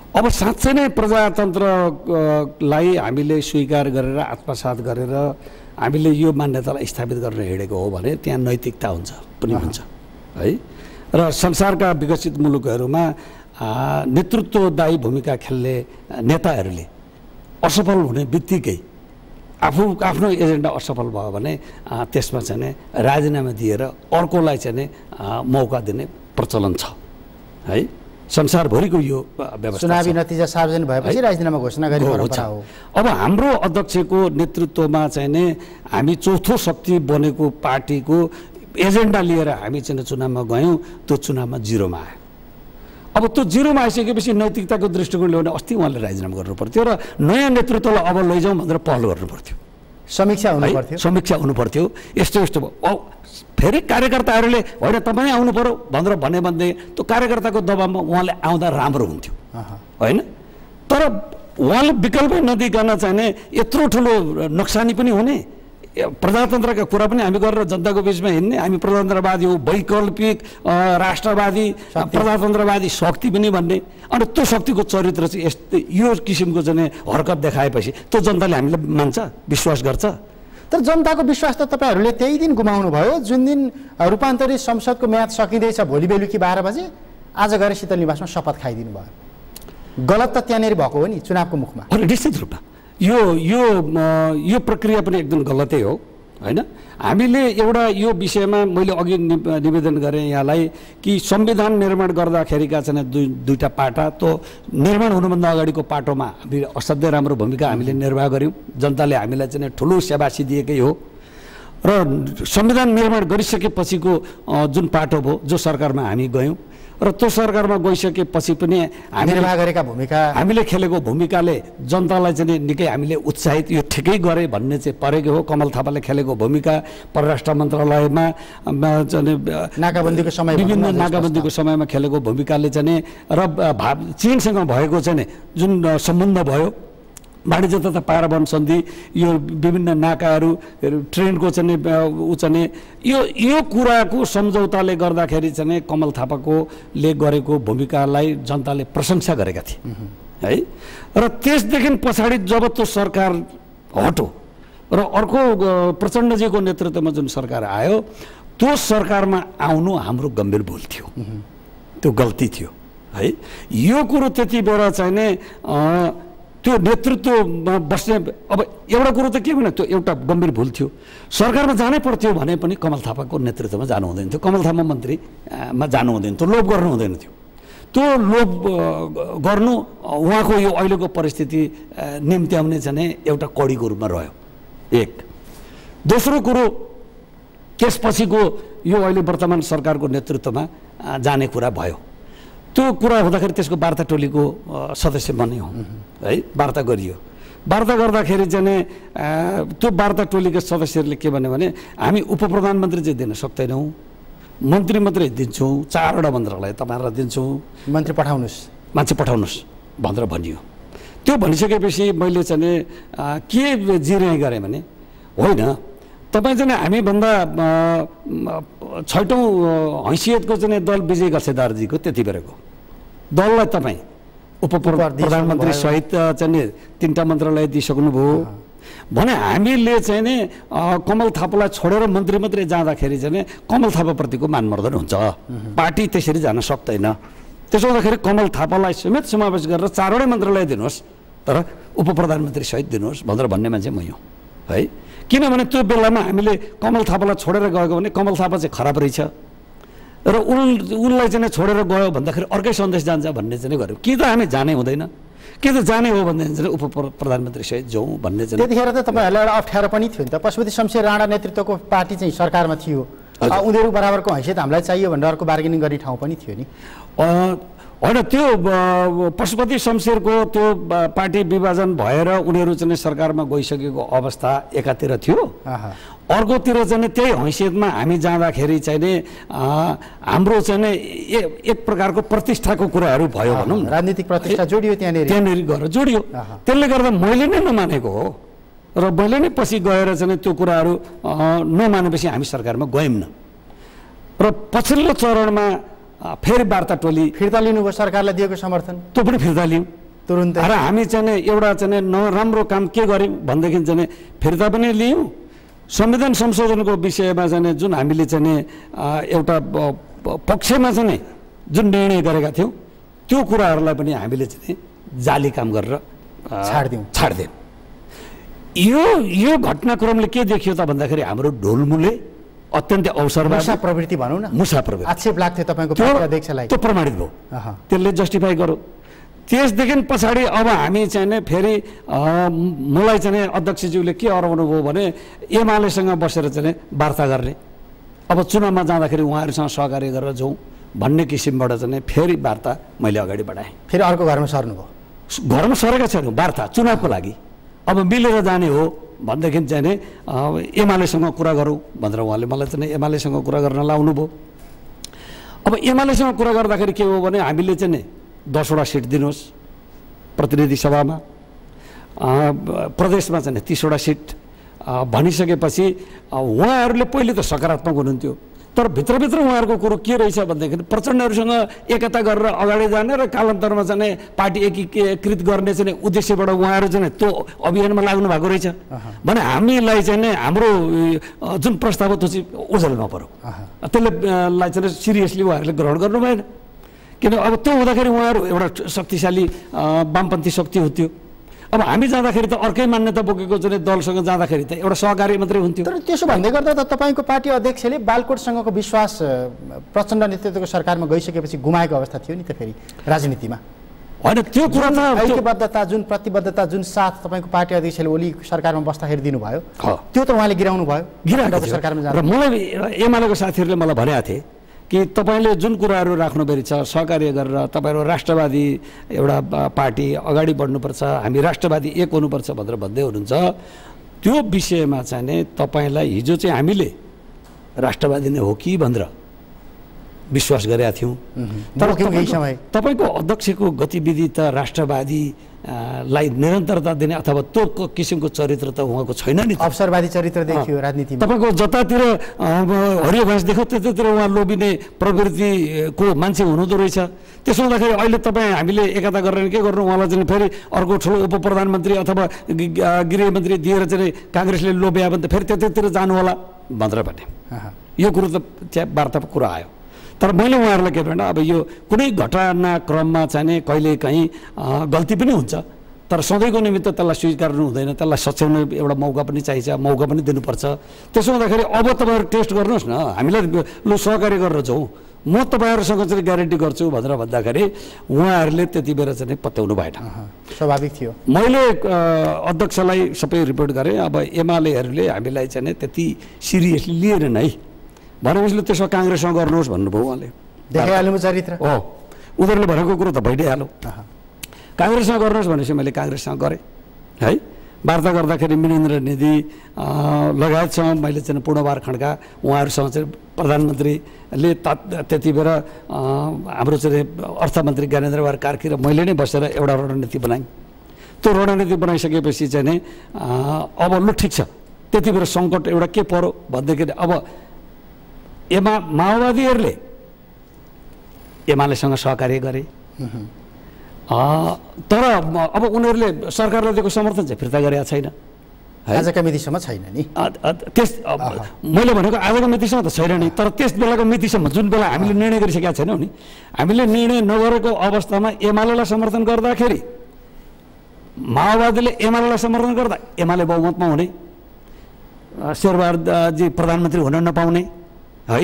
अब साँच्चै नै प्रजातन्त्रलाई हामीले स्वीकार गरेर आत्मसात गरेर हामीले यो मान्यतालाई स्थापित गरेर हिँडेको हो भने त्यहाँ नैतिकता हुन्छ पनि हुन्छ है। र संसारका विकसित मुलुकहरूमा नेतृत्वदायी भूमिका खेल्ने नेताहरूले असफल हुने बित्तिकै आफ्नो एजेन्डा असफल भयो भने त्यसमा चाहिँ राजीनामा दिएर अर्कोलाई चाहिँ मौका दिने प्रचलन छ है। संसारभरिको यो व्यवस्था चुनावी नतिजा सार्वजनिक भएपछि राजीनामा घोषणा गर्ने परम्परा हो। अब हाम्रो अध्यक्षको नेतृत्वमा चाहिँ नि हामी चौथो शक्ति बनेको पार्टीको एजेन्डा लिएर हामी चाहिँ चुनावमा गयौँ, त्यो चुनावमा जिरोमा आयो। अब त्यो जिरोमा आइसकेपछि नैतिकताको दृष्टिकोणले भने अस्ति उहाँले राजीनामा गर्नु पर्थ्यो र नयाँ नेतृत्वलाई अब लैजाउँ भनेर पहल गर्नु पर्थ्यो, समीक्षा हुनु पर्थ्यो। समीक्षा हुनु पर्थ्यो। यस्तो यस्तो फेरि कार्यकर्ताहरूले होइन तपाईँ आउनु पर्यो भनेर भने त्यो कार्यकर्ताको दबावमा उहाँले आउँदा राम्रो हुन्थ्यो होइन। तर उहाँले विकल्पै नदिकन चाहिँ यत्रो ठुलो नक्सानी पनि हुने, प्रजातन्त्रका कुरा पनि हामी गरेर जनताको बिचमा हिँड्ने, हामी प्रजातन्त्रवादी हो, वैकल्पिक राष्ट्रवादी प्रजातन्त्रवादी शक्ति पनि भन्ने। अनि त्यो शक्तिको चरित्र चाहिँ यस्तो यो किसिमको चाहिँ हरकत देखाएपछि त्यो जनताले हामीलाई मान्छ, विश्वास गर्छ। तर जनताको विश्वास त तपाईँहरूले त्यही दिन गुमाउनु भयो जुन दिन रूपान्तरित संसदको म्याद सकिँदैछ भोलि बेलुकी 12 बजे। आज गएर शीतल निवासमा शपथ खाइदिनु भयो। गलत त त्यहाँनिर भएको हो नि चुनावको मुखमा। निश्चित रूपमा यो प्रक्रिया पनि एकदम गलतै हो होइन। हामीले एउटा यो विषयमा मैले अघि निवेदन गरेँ यहाँलाई कि संविधान निर्माण गर्दाखेरिका चाहिँ दुईटा पाटा, त्यो निर्माण हुनुभन्दा अगाडिको पाटोमा हामीले असाध्यै राम्रो भूमिका हामीले निर्वाह गऱ्यौँ। जनताले हामीलाई चाहिँ ठुलो सेवासी दिएकै हो। र संविधान निर्माण गरिसकेपछिको जुन पाटो भयो, जो सरकारमा हामी गयौँ र त्यो सरकारमा गइसकेपछि पनि हामीले खेलेको भूमिकाले जनतालाई चाहिँ निकै हामीले उत्साहित यो ठिकै गरे भन्ने चाहिँ परेको हो। कमल थापाले खेलेको भूमिका परराष्ट्र मन्त्रालयमा नाकाबन्दीको समय विभिन्न नाकाबन्दीको समयमा खेलेको भूमिकाले चाहिँ र चीनसँग भएको चाहिँ जुन सम्बन्ध भयो, वाणिज्य तथा पारावन सन्धि, यो विभिन्न नाकाहरू, ट्रेनको चाहिँ ऊ चाहिँ यो कुराको सम्झौताले गर्दाखेरि चाहिँ कमल थापाले गरेको भूमिकालाई जनताले प्रशंसा गरेका थिए है। र त्यसदेखि पछाडि जब त्यो सरकार हट्यो र अर्को प्रचण्डजीको नेतृत्वमा जुन सरकार आयो, त्यो सरकारमा आउनु हाम्रो गम्भीर भुल थियो, त्यो गल्ती थियो है। यो कुरो त्यति बेला चाहिँ त्यो नेतृत्वमा बस्ने, अब एउटा कुरो त के भने त्यो एउटा गम्भीर भुल थियो। सरकारमा जानै पर्थ्यो भने पनि कमल थापाको नेतृत्वमा जानु हुँदैन थियो, कमल थापा मन्त्रीमा जानु हुँदैन थियो, लोभ गर्नु हुँदैन थियो। त्यो लोभ गर्नु उहाँको यो अहिलेको परिस्थिति निम्त्याउने चाहिँ एउटा कडीको रूपमा रह्यो एक। दोस्रो कुरो, त्यसपछिको यो अहिले वर्तमान सरकारको नेतृत्वमा जाने कुरा भयो। त्यो कुरा हुँदाखेरि त्यसको वार्ता टोलीको सदस्य बन्यो है, वार्ता गरियो। वार्ता गर्दाखेरि चाहिँ त्यो वार्ता टोलीका सदस्यहरूले के भन्यो भने हामी उपप्रधानमन्त्री चाहिँ दिन सक्दैनौँ, मन्त्री मात्रै दिन्छौँ, 4वटा मन्त्रालय तपाईँहरूलाई दिन्छौँ, मन्त्री पठाउनुहोस्, मान्छे पठाउनुहोस् भनेर भनियो। त्यो भनिसकेपछि मैले चाहिँ के जिरे गरेँ भने होइन, तपाईँ चाहिँ हामीभन्दा 6औं हैसियतको चाहिँ दल विजय गसेदारजीको त्यति बेरको दललाई तपाईँ उपप्रधानमन्त्री सहित चाहिँ 3टा मन्त्रालय दिइसक्नुभयो भने हामीले चाहिँ नि कमल थापालाई छोडेर मन्त्री मात्रै जाँदाखेरि चाहिँ कमल थापाप्रतिको मानमर्दन हुन्छ, पार्टी त्यसरी जान सक्दैन। त्यसो हुँदाखेरि कमल थापालाई समेत समावेश गरेर 4वटै मन्त्रालय दिनुहोस्, तर उपप्रधानमन्त्री सहित दिनुहोस् भनेर भन्ने मान्छे मै हो है। किनभने त्यो बेलामा हामीले कमल थापालाई छोडेर गएको भने कमल थापा चाहिँ खराब रहेछ र उसलाई चाहिँ छोडेर गयो भन्दाखेरि अर्कै सन्देश जान्छ भन्ने चाहिँ गर्यो। कि त हामी जानै हुँदैन, के त जाने हो भनेदेखि चाहिँ उपप्रधानमन्त्री सहित जाउँ भन्ने चाहिँ। त्यतिखेर त तपाईँहरूलाई एउटा अप्ठ्यारो पनि थियो नि त, पशुपति शमशेर राणा नेतृत्वको पार्टी चाहिँ सरकारमा थियो, उनीहरू बराबरको हैसियत हामीलाई चाहियो भनेर अर्को बार्गेनिङ गर्ने ठाउँ पनि थियो नि होइन। त्यो पशुपति शमशेरको त्यो पार्टी विभाजन भएर उनीहरू चाहिँ सरकारमा गइसकेको अवस्था एकातिर थियो, अर्कोतिर चाहिँ त्यही हैसियतमा हामी जाँदाखेरि चाहिँ नि हाम्रो चाहिँ एक प्रकारको प्रतिष्ठाको कुराहरू भयो भनौँ, राजनीतिक प्रतिष्ठा जोडियो, त्यहाँनिर गएर जोडियो। त्यसले गर्दा मैले नै नमानेको हो र मैले नै पछि गएर चाहिँ त्यो कुराहरू नमानेपछि हामी सरकारमा गयौँ न। र पछिल्लो चरणमा फेरि वार्ता टोली फिर्ता लिनुभयो सरकारलाई दिएको समर्थन त्यो पनि फिर्ता लियौँ तुरुन्तै। र हामी चाहिँ एउटा चाहिँ नराम्रो काम के गर्यौँ भनेदेखि चाहिँ फिर्ता पनि लियौँ। संविधान संशोधनको विषयमा चाहिँ जुन हामीले चाहिँ एउटा पक्षमा चाहिँ जुन निर्णय गरेका थियौँ त्यो कुराहरूलाई पनि हामीले चाहिँ जाली काम गरेर छाड्दियौँ। यो घटनाक्रमले के देखियो त भन्दाखेरि हाम्रो ढोलमुले अत्यन्तै अवसरवादी मुसा प्रवृत्ति भनौँ न, मुसा प्रवृत्ति आक्षेप लाग्थ्यो तपाईँको पार्टी अध्यक्षलाई, त्यो प्रमाणित भयो। त्यसले जस्टिफाई गर्यो। त्यसदेखि पछाडि अब हामी चाहिँ फेरि मलाई चाहिँ अध्यक्षज्यूले के अराउनु भयो भने एमालेसँग बसेर चाहिँ वार्ता गर्ने, अब चुनावमा जाँदाखेरि उहाँहरूसँग सहकार्य गरेर जाउँ भन्ने किसिमबाट चाहिँ फेरि वार्ता मैले अगाडि बढाएँ। फेरि अर्को घरमा सर्नुभयो? घरमा सरेका छैनौँ, वार्ता चुनावको लागि अब मिलेर जाने हो भनेदेखि चाहिँ एमालेसँग कुरा गरौँ भनेर उहाँले मलाई चाहिँ एमालेसँग कुरा गर्न लाउनु भयो। अब एमालेसँग कुरा गर्दाखेरि के हो भने हामीले चाहिँ 10वटा सिट दिनुहोस् प्रतिनिधि सभामा, प्रदेशमा चाहिँ 30वटा सिट भनिसकेपछि उहाँहरूले पहिले त सकारात्मक हुनुहुन्थ्यो, तर भित्रभित्र उहाँहरूको कुरो के रहेछ भनेदेखि प्रचण्डहरूसँग एकता गरेर अगाडि जाने र कालान्तरमा चाहिँ पार्टी एकीकृत गर्ने चाहिँ उद्देश्यबाट उहाँहरू चाहिँ त्यो अभियानमा लाग्नु भएको रहेछ भने हामीलाई चाहिँ हाम्रो जुन प्रस्ताव त्यो चाहिँ ओझेलमा पर्यो। त्यसलाई चाहिँ सिरियसली उहाँहरूले ग्रहण गर्नु भएन, किन अब त्यो हुँदाखेरि उहाँहरू एउटा शक्तिशाली वामपन्थी शक्ति हुन्थ्यो। अब हामी जाँदाखेरि त अर्कै मान्यता बोकेको चाहिँ दलसँग जाँदाखेरि त एउटा सहकारी मात्रै हुन्थ्यो। तर त्यसो भन्दै गर्दा त तपाईँको पार्टी अध्यक्षले बालकोटसँगको विश्वास प्रचण्ड नेतृत्वको सरकारमा गइसकेपछि गुमाएको अवस्था थियो नि त फेरि राजनीतिमा, होइन? त्यो कुरा त ऐक्यबद्धता जुन प्रतिबद्धता जुन साथ तपाईँको पार्टी अध्यक्षले ओली सरकारमा बस्दाखेरि दिनुभयो त्यो त उहाँले गिराउनु भयो सरकारमा जाँदा। र मलाई एमालेको साथीहरूले मलाई भनेका थिए कि तपाईँले जुन कुराहरू राख्नुभएको छ सहकार्य गरेर तपाईँहरू राष्ट्रवादी एउटा पार्टी अगाडि बढ्नुपर्छ, हामी राष्ट्रवादी एक हुनुपर्छ भनेर भन्दै हुनुहुन्छ। त्यो विषयमा चाहिँ नि तपाईँलाई हिजो चाहिँ हामीले राष्ट्रवादी नै हो कि भनेर विश्वास गरेका थियौँ, तर तपाईँको अध्यक्षको गतिविधि त राष्ट्रवादी लाई निरन्तरता दिने अथवा त्यो किसिमको चरित्र त उहाँको छैन नि, अवसरवादी चरित्र देखियो राजनीतिमा। तपाईँको जतातिर हरियो घाँस देख्यो त्यतातिर उहाँ लोभिने प्रवृत्तिको मान्छे हुनुहुँदो रहेछ। त्यसो हुँदाखेरि अहिले तपाईँ हामीले एकता गरेर के गर्नु, उहाँलाई चाहिँ फेरि अर्को ठुलो उप प्रधानमन्त्री अथवा गृहमन्त्री दिएर चाहिँ काङ्ग्रेसले लोभ्या भने त फेरि त्यतातिर जानु होला भनेर भने यो कुरो त वार्ताको कुरा आयो। तर मैले उहाँहरूलाई के भने अब यो कुनै घटनाक्रममा चाहिँ कहिलेकाहीँ गल्ती पनि हुन्छ, तर सधैँको निमित्त त्यसलाई स्वीकार्नु हुँदैन, त्यसलाई सच्याउने एउटा मौका पनि चाहिन्छ, मौका पनि दिनुपर्छ। त्यसो हुँदाखेरि अब तपाईँहरू टेस्ट गर्नुहोस् न, हामीलाई लु सहकार्य गरेर जाउँ, म तपाईँहरूसँग चाहिँ ग्यारेन्टी गर्छु भनेर भन्दाखेरि उहाँहरूले त्यति बेला चाहिँ पत्याउनु भएन। स्वाभाविक थियो। मैले अध्यक्षलाई सबै रिपोर्ट गरेँ, अब एमालेहरूले हामीलाई चाहिँ त्यति सिरियसली लिएनन् है भनेपछि त्यसो काङ्ग्रेससँग गर्नुहोस् भन्नुभयो। उहाँले देखाइहाल्नु चरित्र हो, उनीहरूले भनेको कुरो त भइदिइहाल्यो। काङ्ग्रेससँग गर्नुहोस् भनेपछि मैले काङ्ग्रेससँग गरेँ है। वार्ता गर्दाखेरि मिनेन्द्र निधि लगायतसँग मैले चाहिँ पूर्णबहादुर खड्का उहाँहरूसँग चाहिँ प्रधानमन्त्रीले त्यति बेला हाम्रो चाहिँ अर्थमन्त्री ज्ञानेन्द्रबहादुर कार्की र मैले नै बसेर एउटा रणनीति बनायौँ। त्यो रणनीति बनाइसकेपछि चाहिँ नि अब लु ठिक छ, त्यति बेला सङ्कट एउटा के पर्यो भनेदेखि अब माओवादीहरूले एमालेसँग सहकार्य गरे, तर अब उनीहरूले सरकारलाई दिएको समर्थन चाहिँ फिर्ता गरेका छैन। आजका मितिसम्म छैन नि। त्यस मैले भनेको आजको मितिसम्म त छैन नि, तर त्यस बेलाको मितिसम्म जुन बेला हामीले निर्णय गरिसकेका छैनौँ नि, हामीले निर्णय नगरेको अवस्थामा एमालेलाई समर्थन गर्दाखेरि माओवादीले एमालेलाई समर्थन गर्दा एमाले बहुमतमा हुने, शेरबहादुरजी प्रधानमन्त्री हुन नपाउने है,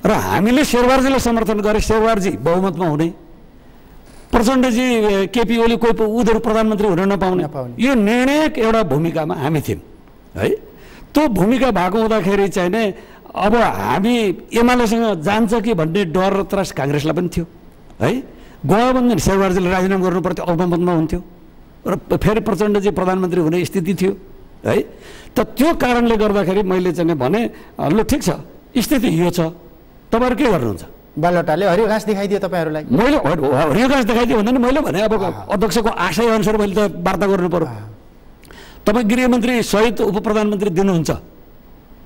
र हामीले शेरबहादुरजीलाई समर्थन गरे, शेरबहादुरजी बहुमतमा हुने, प्रचण्डजी केपी ओली कोही उनीहरू प्रधानमन्त्री हुन नपाउने, यो निर्णायक एउटा भूमिकामा हामी थियौँ है। त्यो भूमिका भएको हुँदाखेरि चाहिँ नै अब हामी एमालेसँग जान्छ कि भन्ने डर र त्रास काङ्ग्रेसलाई पनि थियो है। गयो भने शेरबहादुरजीले राजीनामा गर्नुपर्थ्यो, अल्पमतमा हुन्थ्यो र फेरि प्रचण्डजी प्रधानमन्त्री हुने स्थिति थियो है। त त्यो कारणले गर्दाखेरि मैले चाहिँ भने ल ठिक छ, स्थिति यो छ, तपाईँहरू के गर्नुहुन्छ? बालटाले हरियो घाँस देखाइदियो तपाईँहरूलाई। मैले हरियो घाँस देखाइदियो भन्दा नि मैले भने अब अध्यक्षको आशय अनुसार मैले त वार्ता गर्नु पर्यो। तपाईँ गृहमन्त्री सहित उप प्रधानमन्त्री दिनुहुन्छ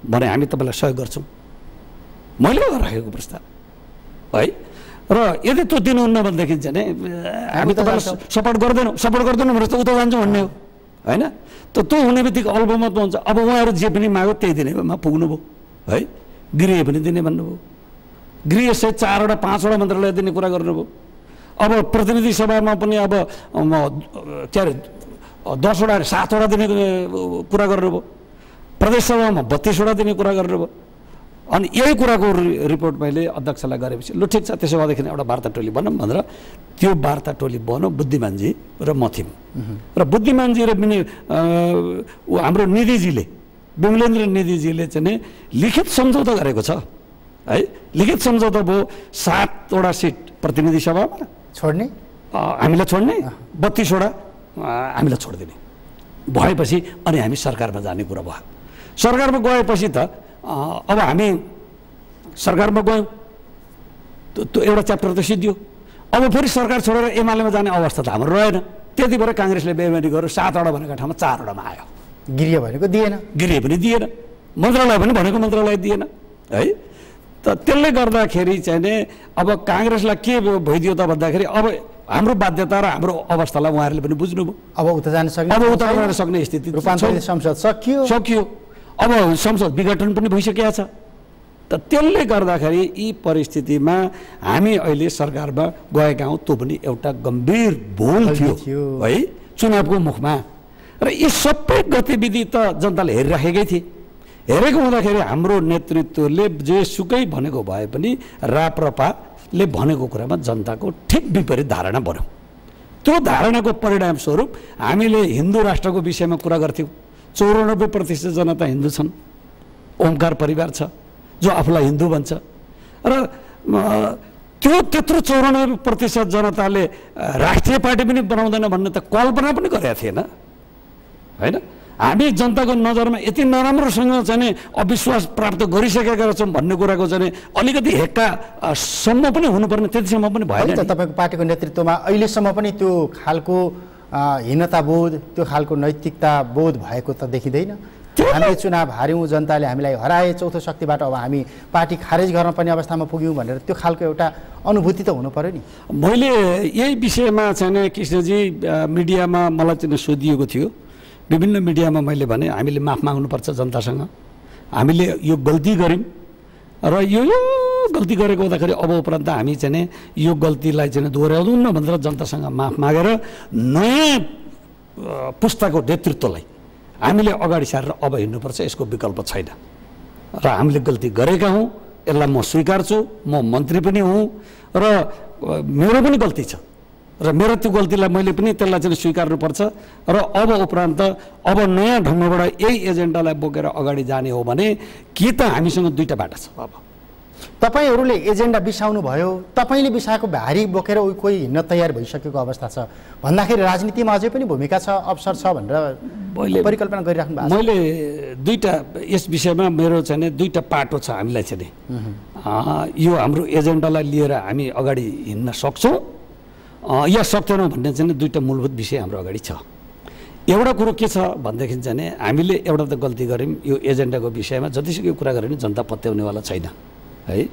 भने हामी तपाईँलाई सहयोग गर्छौँ मैले राखेको प्रस्ताव है। र यदि त्यो दिनुहुन्न भनेदेखि चाहिँ हामी तपाईँलाई सपोर्ट गर्दैनौँ भनेर त उता जान्छौँ भन्ने हो होइन। त त्यो हुने बित्तिकै अल्पमतमा हुन्छ। अब उहाँहरू जे पनि माग्यो त्यही दिनेमा पुग्नुभयो है। गृह पनि दिने भन्नुभयो, गृह सहित 4वटा 5वटा मन्त्रालय दिने कुरा गर्नुभयो। अब प्रतिनिधि सभामा पनि अब के अरे 10वटा 7वटा दिने कुरा गर्नुभयो, प्रदेश सभामा 32वटा दिने कुरा गर्नुभयो। अनि यही कुराको रिपोर्ट मैले अध्यक्षलाई गरेपछि लु ठिक छ त्यसो भएदेखि एउटा वार्ता टोली बनौँ भनेर त्यो वार्ता टोली बन्यो बुद्धिमानजी र म थियौँ। र बुद्धिमानजी र पनि हाम्रो निधिजीले विमलेन्द्र निधिजीले चाहिँ लिखित सम्झौता गरेको छ है। लिखित सम्झौता भयो 7वटा सिट प्रतिनिधि सभामा छोड्ने हामीलाई छोड्ने, 32वटा हामीलाई छोडिदिने भएपछि अनि हामी सरकारमा जाने कुरा भयो। सरकारमा गएपछि त अब हामी सरकारमा गयौँ, त्यो एउटा च्याप्टर त सिद्धियो। अब फेरि सरकार छोडेर एमालेमा जाने अवस्था त हाम्रो रहेन। त्यति बेला काङ्ग्रेसले बेइमानी गर्यो, 7वटा भनेको ठाउँमा 4वटामा आयो। गृह भनेको दिएन, गृह पनि दिएन, मन्त्रालय पनि भनेको मन्त्रालय दिएन है। त त्यसले गर्दाखेरि चाहिँ नि अब काङ्ग्रेसलाई के भइदियो त भन्दाखेरि अब हाम्रो बाध्यता र हाम्रो अवस्थालाई उहाँहरूले पनि बुझ्नुभयो। अब उता जान सक्ने स्थिति रूपान्तरित संसद सकियो। अब संसद विघटन पनि भइसकेको छ। त त्यसले गर्दाखेरि यी परिस्थितिमा हामी अहिले सरकारमा गएका हौँ। त्यो पनि एउटा गम्भीर भूल थियो है चुनावको मुखमा। र यी सबै गतिविधि त जनताले हेरिराखेकै थिए। हेरेको हुँदाखेरि हाम्रो नेतृत्वले जेसुकै भनेको भए पनि राप्रपाले भनेको कुरामा जनताको ठिक विपरीत धारणा बन्यो। त्यो धारणाको परिणामस्वरूप हामीले हिन्दू राष्ट्रको विषयमा कुरा गर्थ्यौँ। 94% जनता हिन्दू छन्, ओमकार परिवार छ जो आफूलाई हिन्दू भन्छ। र त्यो त्यत्रो 94% जनताले राष्ट्रिय पार्टी पनि बनाउँदैन भन्ने त कल्पना पनि गरेका थिएन होइन। हामी जनताको नजरमा यति नराम्रोसँग चाहिँ अविश्वास प्राप्त गरिसकेका छौँ भन्ने कुराको चाहिँ अलिकति हेक्कासम्म पनि हुनुपर्ने त्यतिसम्म पनि भएन। तपाईँको पार्टीको नेतृत्वमा अहिलेसम्म पनि त्यो खालको हीनताबोध, त्यो खालको नैतिकता बोध भएको त देखिँदैन। हामीले चुनाव हार्यौँ, जनताले हामीलाई हराए, चौथो शक्तिबाट अब हामी पार्टी खारेज गर्न पर्ने अवस्थामा पुग्यौँ भनेर त्यो खालको एउटा अनुभूति त हुनु पर्यो नि। मैले यही विषयमा चाहिँ कृष्णजी मिडियामा मलाई चाहिँ सोधिएको थियो। विभिन्न मिडियामा मैले भने हामीले माफ माग्नुपर्छ जनतासँग, हामीले यो गल्ती गऱ्यौँ र यो गल्ती गरेको हुँदाखेरि अब उपरान्त हामी चाहिँ यो गल्तीलाई चाहिँ दोहोऱ्याउँदैनौँ भनेर जनतासँग माफ मागेर नयाँ पुस्ताको नेतृत्वलाई हामीले अगाडि सारेर अब हिँड्नुपर्छ, यसको विकल्प छैन। र हामीले गल्ती गरेका हौँ, यसलाई म स्वीकार्छु, म मन्त्री पनि हुँ र मेरो पनि गल्ती छ र मेरो त्यो गल्तीलाई मैले पनि त्यसलाई चाहिँ स्वीकार्नुपर्छ। र अब उपरान्त अब नयाँ ढङ्गबाट यही एजेन्डालाई बोकेर अगाडि जाने हो भने कि त हामीसँग दुईवटा बाटो छ। अब तपाईँहरूले एजेन्डा बिसाउनु भयो, तपाईँले बिसाएको भारी बोकेर कोही हिँड्न तयार भइसकेको अवस्था छ भन्दाखेरि राजनीतिमा अझै पनि भूमिका छ, अवसर छ भनेर परिकल्पना गरिराख्नु भएको छ। मैले दुईवटा यस विषयमा मेरो चाहिँ दुईवटा पाटो छ हामीलाई चाहिँ यो हाम्रो एजेन्डालाई लिएर हामी अगाडि हिँड्न सक्छौँ या सक्दैनौँ भन्ने चाहिँ दुईवटा मूलभूत विषय हाम्रो अगाडि छ। एउटा कुरो के छ भनेदेखि चाहिँ हामीले एउटा त गल्ती गऱ्यौँ, यो एजेन्डाको विषयमा जतिसुकै कुरा गऱ्यो भने जनता पत्याउनेवाला छैन है।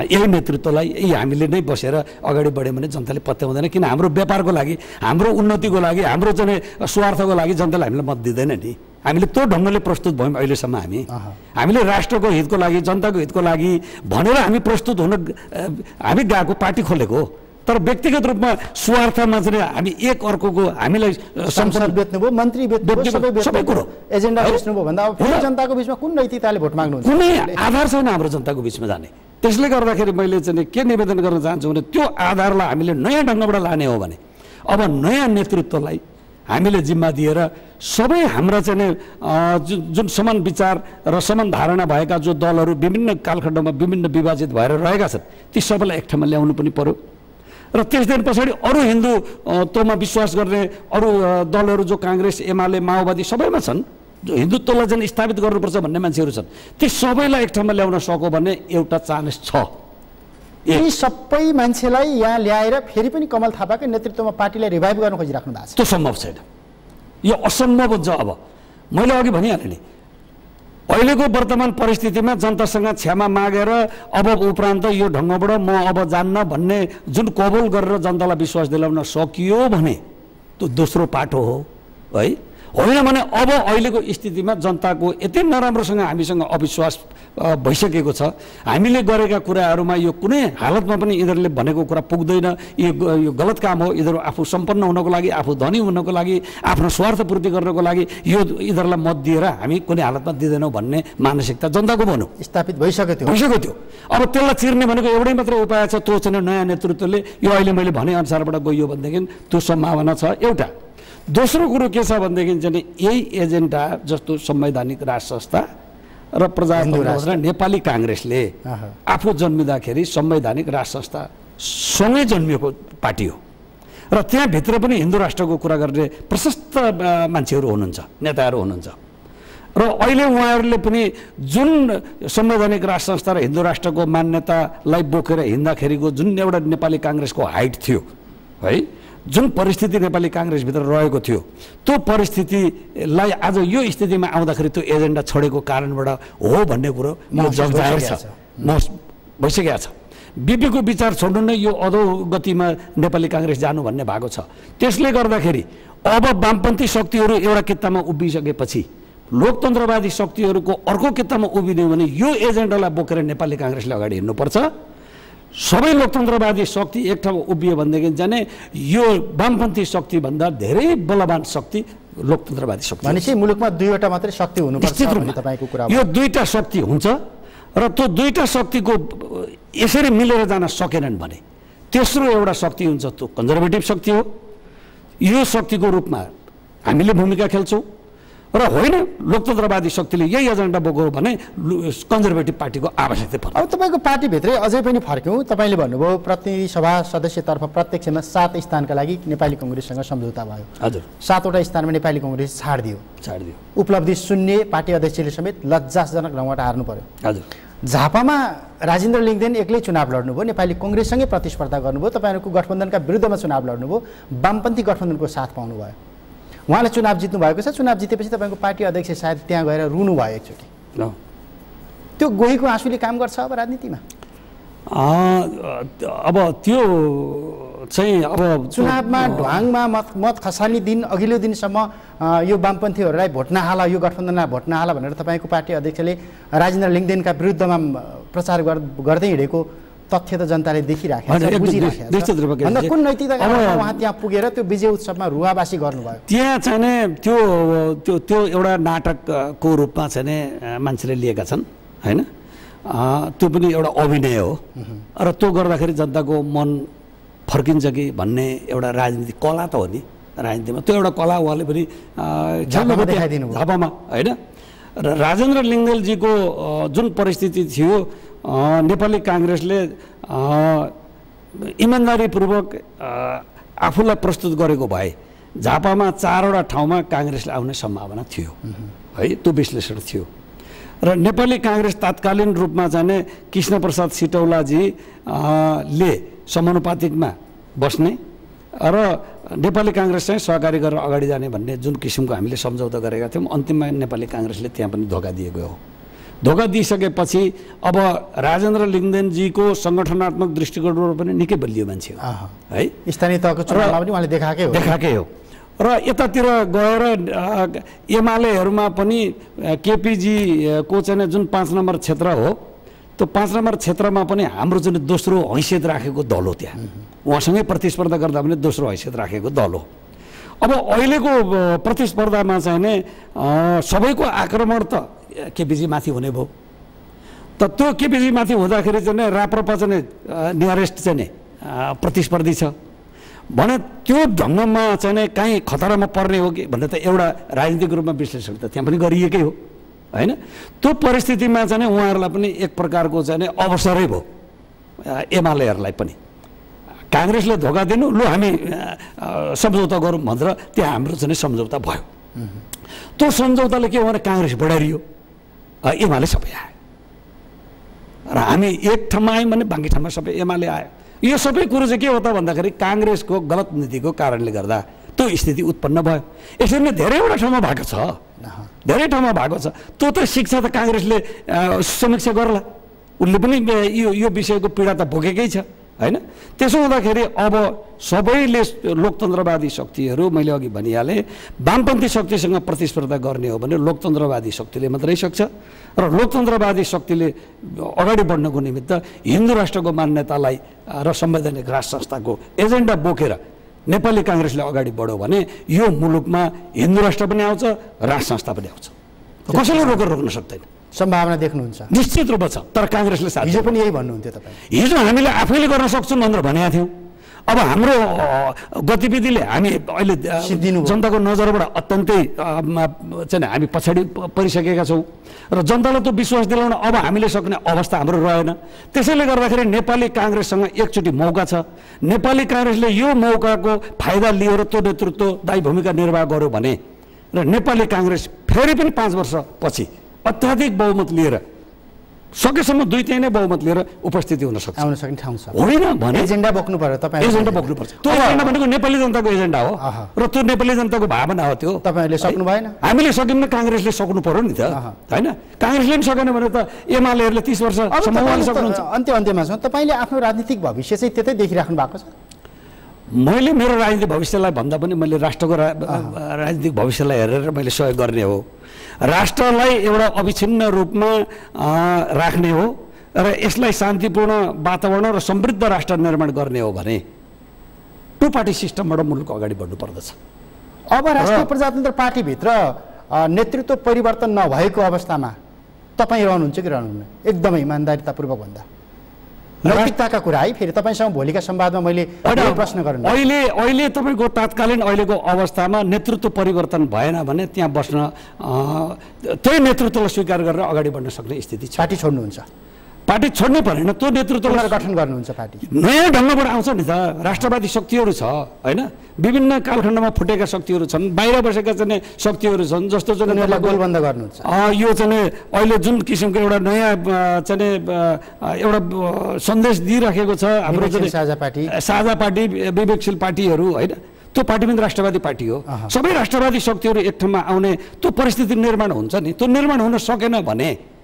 यही नेतृत्वलाई यही हामीले नै बसेर अगाडि बढ्यौँ भने जनताले पत्याउँदैन, किन हाम्रो व्यापारको लागि, हाम्रो उन्नतिको लागि, हाम्रो चाहिँ स्वार्थको लागि जनताले हामीलाई मत दिँदैन नि। हामीले त्यो ढङ्गले प्रस्तुत भयौँ अहिलेसम्म। हामीले राष्ट्रको हितको लागि, जनताको हितको लागि भनेर हामी प्रस्तुत हुन हामी गएको, पार्टी खोलेको। तर व्यक्तिगत रूपमा स्वार्थमा चाहिँ हामी एक अर्कोको हामीलाई संसद बेच्नुभयो, मन्त्री बेच्नुभयो, सबै कुरो एजेन्डा बेच्नुभयो भन्दा अब फेरि जनताको बिचमा कुन नैतिकताले भोट माग्नुहुन्छ? कुनै आधार छैन हाम्रो जनताको बिचमा जाने। त्यसले गर्दाखेरि मैले चाहिँ के निवेदन गर्न चाहन्छु भने त्यो आधारलाई हामीले नयाँ ढङ्गबाट लाने हो भने अब नयाँ नेतृत्वलाई हामीले जिम्मा दिएर सबै हाम्रा चाहिँ जुन समान विचार र समान धारणा भएका जो दलहरू विभिन्न कालखण्डमा विभिन्न विभाजित भएर रहेका छन् ती सबैलाई एक ठाउँमा ल्याउनु पनि पर्यो। र त्यस दिन पछाडि अरू हिन्दू तत्त्वमा विश्वास गर्ने अरू दलहरू जो काङ्ग्रेस, एमाले, माओवादी सबैमा छन्, जो हिन्दुत्वलाई चाहिँ स्थापित गर्नुपर्छ भन्ने मान्छेहरू छन्, ती सबैलाई एक ठाउँमा ल्याउन सक्यो भने एउटा चान्स छ। यी सबै मान्छेलाई यहाँ ल्याएर फेरि पनि कमल थापाकै नेतृत्वमा पार्टीलाई रिभाइभ गर्न खोजिराख्नु भएको छ। त्यो सम्भव छैन, यो असम्भव हुन्छ। अब मैले अघि भनिहालेँ नि, अहिलेको वर्तमान परिस्थितिमा जनतासँग क्षमा मागेर अब उपरान्त यो ढङ्गबाट म अब जान्न भन्ने जुन कबुल गरेर जनतालाई विश्वास दिलाउन सकियो भने त्यो दोस्रो पाटो हो है। होइन भने अब अहिलेको स्थितिमा जनताको यति नराम्रोसँग हामीसँग अविश्वास भइसकेको छ। हामीले गरेका कुराहरूमा यो कुनै हालतमा पनि यिनीहरूले भनेको कुरा पुग्दैन, यो गलत काम हो। यिनीहरू आफू सम्पन्न हुनको लागि, आफू धनी हुनको लागि, आफ्नो स्वार्थ पूर्ति गर्नको लागि यो यिनीहरूलाई मत दिएर हामी कुनै हालतमा दिँदैनौँ भन्ने मानसिकता जनताको भनौँ स्थापित भइसक्यो थियो। अब त्यसलाई चिर्ने भनेको एउटै मात्रै उपाय छ, त्यो चाहिँ नयाँ नेतृत्वले यो अहिले मैले भनेअनुसारबाट गइयो भनेदेखि त्यो सम्भावना छ एउटा। दोस्रो कुरो के छ भनेदेखि चाहिँ यही एजेन्डा जस्तो संवैधानिक राज संस्था र प्रजातन्त्र नेपाली काङ्ग्रेसले आफू जन्मिँदाखेरि संवैधानिक राज संस्था सँगै जन्मिएको पार्टी हो र त्यहाँभित्र पनि हिन्दू राष्ट्रको कुरा गर्ने प्रशस्त मान्छेहरू हुनुहुन्छ, नेताहरू हुनुहुन्छ र अहिले उहाँहरूले पनि जुन संवैधानिक राज संस्था र हिन्दू राष्ट्रको मान्यतालाई बोकेर हिँड्दाखेरिको जुन एउटा नेपाली काङ्ग्रेसको हाइट थियो है, जुन परिस्थिति नेपाली काङ्ग्रेसभित्र रहेको थियो त्यो परिस्थितिलाई आज यो स्थितिमा आउँदाखेरि त्यो एजेन्डा छोडेको कारणबाट हो भन्ने कुरो जगजाहेर छ, भइसकेको छ। बिपीको विचार छोड्नु नै यो अधोगतिमा नेपाली काङ्ग्रेस जानु भन्ने भएको छ। त्यसले गर्दाखेरि अब वामपन्थी शक्तिहरू एउटा कित्तामा उभिसकेपछि लोकतन्त्रवादी शक्तिहरूको अर्को कित्तामा उभिने भने यो एजेन्डालाई बोकेर नेपाली काङ्ग्रेसले अगाडि हिँड्नुपर्छ। सबै लोकतन्त्रवादी शक्ति एक ठाउँमा उभियो भनेदेखि जाने यो वामपन्थी शक्तिभन्दा धेरै बलवान शक्ति लोकतन्त्रवादी शक्ति। भनेपछि मुलुकमा दुईवटा मात्रै शक्ति हुनुपर्छ भन्ने तपाईको कुरा। यो दुईटा शक्ति हुन्छ र त्यो दुईटा शक्तिको यसरी मिलेर जान सकेनन् भने तेस्रो एउटा शक्ति हुन्छ, त्यो कन्जर्भेटिभ शक्ति हो। यो शक्तिको रूपमा हामीले भूमिका खेल्छौँ र होइन लोकतन्त्रवादी शक्तिले यही एजेन्डा बोक्यो भने कन्जर्भेटिभ पार्टीको आवश्यकता पर्छ। अब तपाईँको पार्टीभित्रै अझै पनि फर्क्यौँ, तपाईँले भन्नुभयो प्रतिनिधि सभा सदस्यतर्फ प्रत्यक्षमा 7 स्थानका लागि नेपाली कङ्ग्रेससँग सम्झौता भयो। हजुर, 7वटा स्थानमा नेपाली कङ्ग्रेस छाडिदियो। उपलब्धि शून्य, पार्टी अध्यक्षले समेत लज्जाजनक ढङ्गबाट हार्नु पर्यो। हजुर, झापामा राजेन्द्र लिङ्गदेन एक्लै चुनाव लड्नुभयो, नेपाली कङ्ग्रेससँगै प्रतिस्पर्धा गर्नुभयो, तपाईँहरूको गठबन्धनका विरुद्धमा चुनाव लड्नुभयो, वामपन्थी गठबन्धनको साथ पाउनुभयो। उहाँले चुनाव जित्नु भएको छ। चुनाव जितेपछि तपाईँको पार्टी अध्यक्ष सायद त्यहाँ गएर रुनु भयो एकचोटि। त्यो गोहीको आँसुले काम गर्छ अब राजनीतिमा? अब त्यो चाहिँ अब चुनावमा ढुवाङमा मत खसाल्ने दिन अघिल्लो दिनसम्म यो वामपन्थीहरूलाई भोट नहाल, यो गठबन्धनलाई भोट नहाल भनेर तपाईँको पार्टी अध्यक्षले राजेन्द्र लिङ्गदेनका विरुद्धमा प्रचार गर्दै हिँडेको तथ्य त जनताले देखिराखेको छ, बुझिराखेको छ। अन्त कुन नैतिकता उहाँ त्यहाँ पुगेर त्यो विजय उत्सवमा रुवावासी गर्नुभयो? त्यहाँ चाहिँ त्यो त्यो त्यो एउटा नाटकको रूपमा चाहिँ मान्छेले लिएका छन् होइन। त्यो पनि एउटा अभिनय हो र त्यो गर्दाखेरि जनताको मन फर्किन्छ कि भन्ने एउटा राजनीतिक कला त हो नि राजनीतिमा। त्यो एउटा कला उहाँले पनि देखाइदिनु झापामा होइन। र राजेन्द्र लिङ्गदेनजीको जुन परिस्थिति थियो, नेपाली काङ्ग्रेसले इमान्दारीपूर्वक आफूलाई प्रस्तुत गरेको भए झापामा 4वटा ठाउँमा काङ्ग्रेसले आउने सम्भावना थियो है, त्यो विश्लेषण थियो। र नेपाली काङ्ग्रेस तात्कालीन रूपमा चाहिँ कृष्णप्रसाद सिटौलाजी ले समानुपातिकमा बस्ने र नेपाली काङ्ग्रेस चाहिँ सहकारी गरेर अगाडि जाने भन्ने जुन किसिमको हामीले सम्झौता गरेका थियौँ, अन्तिममा नेपाली काङ्ग्रेसले त्यहाँ पनि धोका दिएको हो। धोका दिइसकेपछि अब राजेन्द्र लिङ्गदेनजीको सङ्गठनात्मक दृष्टिकोणबाट पनि निकै बलियो मान्छे हो है, स्थानीय तहको चुनावमा पनि उहाँले देखाएकै हो। र यतातिर गएर एमालेहरूमा पनि केपीजीको चाहिँ जुन 5 नम्बर क्षेत्र हो, त्यो 5 नम्बर क्षेत्रमा पनि हाम्रो जुन दोस्रो हैसियत राखेको दल हो, त्यहाँ उहाँसँगै प्रतिस्पर्धा गर्दा पनि दोस्रो हैसियत राखेको दल हो। अब अहिलेको प्रतिस्पर्धामा चाहिँ नै सबैको आक्रमण त केपीजी माथि हुने भयो। त त्यो केपीजी माथि हुँदाखेरि चाहिँ राप्रपा चाहिँ नियरेस्ट चाहिँ प्रतिस्पर्धी छ भने त्यो ढङ्गमा चाहिँ काहीँ खतरामा पर्ने हो कि भन्ने त एउटा राजनीतिक रूपमा विश्लेषण त त्यहाँ पनि गरिएकै हो होइन। त्यो परिस्थितिमा चाहिँ उहाँहरूलाई पनि एक प्रकारको चाहिँ अवसरै भयो एमालेहरूलाई पनि। काङ्ग्रेसले धोका दिनु, लु हामी सम्झौता गरौँ भनेर त्यहाँ हाम्रो चाहिँ सम्झौता भयो। त्यो सम्झौताले के भने काङ्ग्रेस बढाइयो, एमाले सबै आयो र हामी एक ठाउँमा आयौँ भने बाँकी ठाउँमा सबै एमाले आयो। यो सबै कुरो चाहिँ के हो त भन्दाखेरि काङ्ग्रेसको गलत नीतिको कारणले गर्दा त्यो स्थिति उत्पन्न भयो। यसरी नै धेरैवटा ठाउँमा भएको छ, धेरै ठाउँमा भएको छ। त्यो त शिक्षा त काङ्ग्रेसले समीक्षा गर्ला, उसले पनि यो विषयको पीडा त भोगेकै छ हैन। त्यसो हुँदाखेरि अब सबैले लोकतन्त्रवादी शक्तिहरू, मैले अघि भनिहालेँ, वामपन्थी शक्तिसँग प्रतिस्पर्धा गर्ने हो भने लोकतन्त्रवादी शक्तिले मात्रै सक्छ। र लोकतन्त्रवादी शक्तिले अगाडि बढ्नको निमित्त हिन्दू राष्ट्रको मान्यतालाई र संवैधानिक राष्ट्र संस्थाको एजेन्डा बोकेर नेपाली काङ्ग्रेसले अगाडि बढ्यो भने यो मुलुकमा हिन्दू राष्ट्र पनि आउँछ, राष्ट्र संस्था पनि आउँछ। कसैले रोक्न सक्दैन। सम्भावना देख्नुहुन्छ? निश्चित रूपमा छ, तर काङ्ग्रेसले साथ हिजो पनि यही भन्नुहुन्थ्यो तपाईँ। हिजो हामीले आफैले गर्न सक्छौँ भनेर भनेका थियौँ। अब हाम्रो गतिविधिले हामी अहिले जनताको नजरबाट अत्यन्तै चाहिँ हामी पछाडि परिसकेका छौँ र जनतालाई त्यो विश्वास दिलाउन अब हामीले सक्ने अवस्था हाम्रो रहेन। त्यसैले गर्दाखेरि नेपाली काङ्ग्रेससँग एकचोटि मौका छ। नेपाली काङ्ग्रेसले यो मौकाको फाइदा लिएर त्यो नेतृत्वदायी भूमिका निर्वाह गर्यो भने र नेपाली काङ्ग्रेस फेरि पनि 5 वर्षपछि अत्याधिक बहुमत लिएर सकेसम्म 2/3 नै बहुमत लिएर उपस्थिति हुन सक्छ, आउन सक्ने ठाउँ छ। होइन भने एजेन्डा बोक्नु पर्यो तपाईँ, एजेन्डा बोक्नुपर्छ। त्यो एजेन्डा भनेको नेपाली जनताको एजेन्डा हो र त्यो नेपाली जनताको भावना हो। त्यो तपाईँहरूले सक्नु भएन, हामीले सक्यौँ, काङ्ग्रेसले सक्नु पर्यो नि त हैन। काङ्ग्रेसले पनि सकेन भने त एमालेहरूले 30 वर्षसम्म सक्नुहुन्छ। अन्त्यमा छ, तपाईँले आफ्नो राजनीतिक भविष्य चाहिँ त्यतै देखिराख्नु भएको छ? मैले मेरो राजनीतिक भविष्यलाई भन्दा पनि मैले राष्ट्रको राजनीतिक भविष्यलाई हेरेर मैले सहयोग गर्ने हो। राष्ट्रलाई एउटा अविच्छिन्न रूपमा राख्ने हो र यसलाई शान्तिपूर्ण वातावरण र समृद्ध राष्ट्र निर्माण गर्ने हो भने टु पार्टी सिस्टमबाट मुलुक अगाडि बढ्नु पर्दछ। अब राष्ट्रिय प्रजातन्त्र पार्टीभित्र नेतृत्व परिवर्तन नभएको अवस्थामा तपाईँ रहनुहुन्छ कि रहनुहुन्न? एकदमै इमान्दारितापूर्वक भन्दा नैतिकताका कुरा है। फेरि तपाईँसँग भोलिका संवादमा मैले प्रश्न गर्नु, अहिले तपाईँको तात्कालीन अहिलेको अवस्थामा नेतृत्व परिवर्तन भएन भने त्यहाँ बस्न त्यही नेतृत्वलाई स्वीकार गरेर अगाडि बढ्न सक्ने स्थिति छ। पार्टी छोड्नुहुन्छ? पार्टी छोड्नु परेन, त्यो नेतृत्वलाई गठन गर्नुहुन्छ। पार्टी नयाँ ढङ्गबाट आउँछ नि त। राष्ट्रवादी शक्तिहरू छ होइन, विभिन्न कालखण्डमा फुटेका शक्तिहरू छन्, बाहिर बसेका चाहिँ शक्तिहरू छन्। जस्तो चाहिँ गोलबन्द गर्नुहुन्छ, यो चाहिँ अहिले जुन किसिमको एउटा नयाँ चाहिँ एउटा सन्देश दिइराखेको छ हाम्रो साझा पार्टी विवेकशील पार्टीहरू होइन, त्यो पार्टी पनि राष्ट्रवादी पार्टी हो। सबै राष्ट्रवादी शक्तिहरू एक ठाउँमा आउने त्यो परिस्थिति निर्माण हुन्छ नि। त्यो निर्माण हुन सकेन भने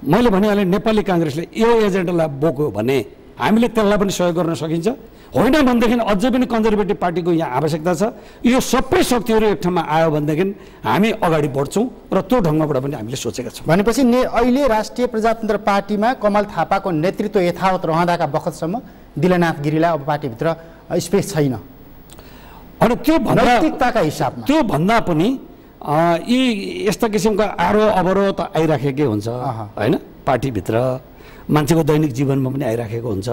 मैले भनिहालेँ, नेपाली काङ्ग्रेसले यो एजेन्डालाई बोक्यो भने हामीले त्यसलाई पनि सहयोग गर्न सकिन्छ। होइन भनेदेखि अझै पनि कन्जर्भेटिभ पार्टीको यहाँ आवश्यकता छ। यो सबै शक्तिहरू एक ठाउँमा आयो भनेदेखि हामी अगाडि बढ्छौँ र त्यो ढङ्गबाट पनि हामीले सोचेका छौँ। भनेपछि अहिले राष्ट्रिय प्रजातन्त्र पार्टीमा कमल थापाको नेतृत्व यथावत रहँदाका बखतसम्म दिलनाथ गिरीलाई अब पार्टीभित्र स्पेस छैन। अनि त्यो नैतिकताका हिसाबमा त्यो भन्दा पनि यी यस्ता किसिमका आरोह अवरोह त आइराखेकै हुन्छ होइन। पार्टीभित्र मान्छेको दैनिक जीवनमा पनि आइराखेको हुन्छ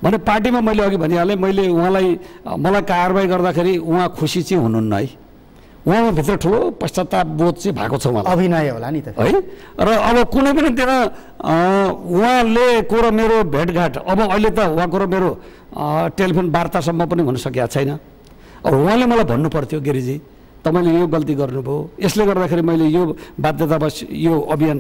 भने पार्टीमा मैले अघि भनिहालेँ, मलाई कारबाही गर्दाखेरि उहाँ खुसी चाहिँ हुनुहुन्न है। उहाँमा भित्र ठुलो पश्चाताप बोध चाहिँ भएको छ मलाई। अभिनय होला नि त है। र अब कुनै पनि त्यहाँ उहाँले को र मेरो भेटघाट, अब अहिले त उहाँको र मेरो टेलिफोन वार्तासम्म पनि हुन सकेको छैन। अब उहाँले मलाई भन्नु पर्थ्यो, गिरिजी तपाईँले यो गल्ती गर्नुभयो, यसले गर्दाखेरि मैले यो बाध्यतावश यो अभियान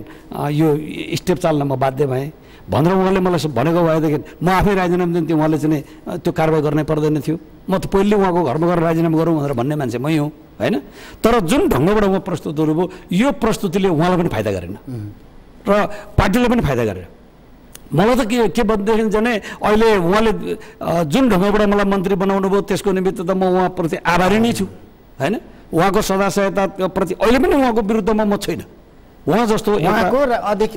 यो स्टेप चाल्न म बाध्य भएँ भनेर उहाँले मलाई भनेको भएदेखि म आफै राजीनामा दिन्थेँ, उहाँले चाहिँ त्यो कारवाही गर्नै पर्दैन थियो। म त पहिले उहाँको घरमा गएर राजीनामा गरौँ भनेर भन्ने मान्छे मै हुँ होइन। तर जुन ढङ्गबाट उहाँ प्रस्तुतहरू भयो, यो प्रस्तुतिले उहाँलाई पनि फाइदा गरेन र पार्टीलाई पनि फाइदा गरेन। मलाई त के भनेदेखि चाहिँ अहिले उहाँले जुन ढङ्गबाट मलाई मन्त्री बनाउनु भयो त्यसको निमित्त त म उहाँप्रति आभारी नै छु होइन। उहाँको सदाशयताप्रति अहिले पनि उहाँको विरुद्धमा म छैन। उहाँ जस्तो उहाँको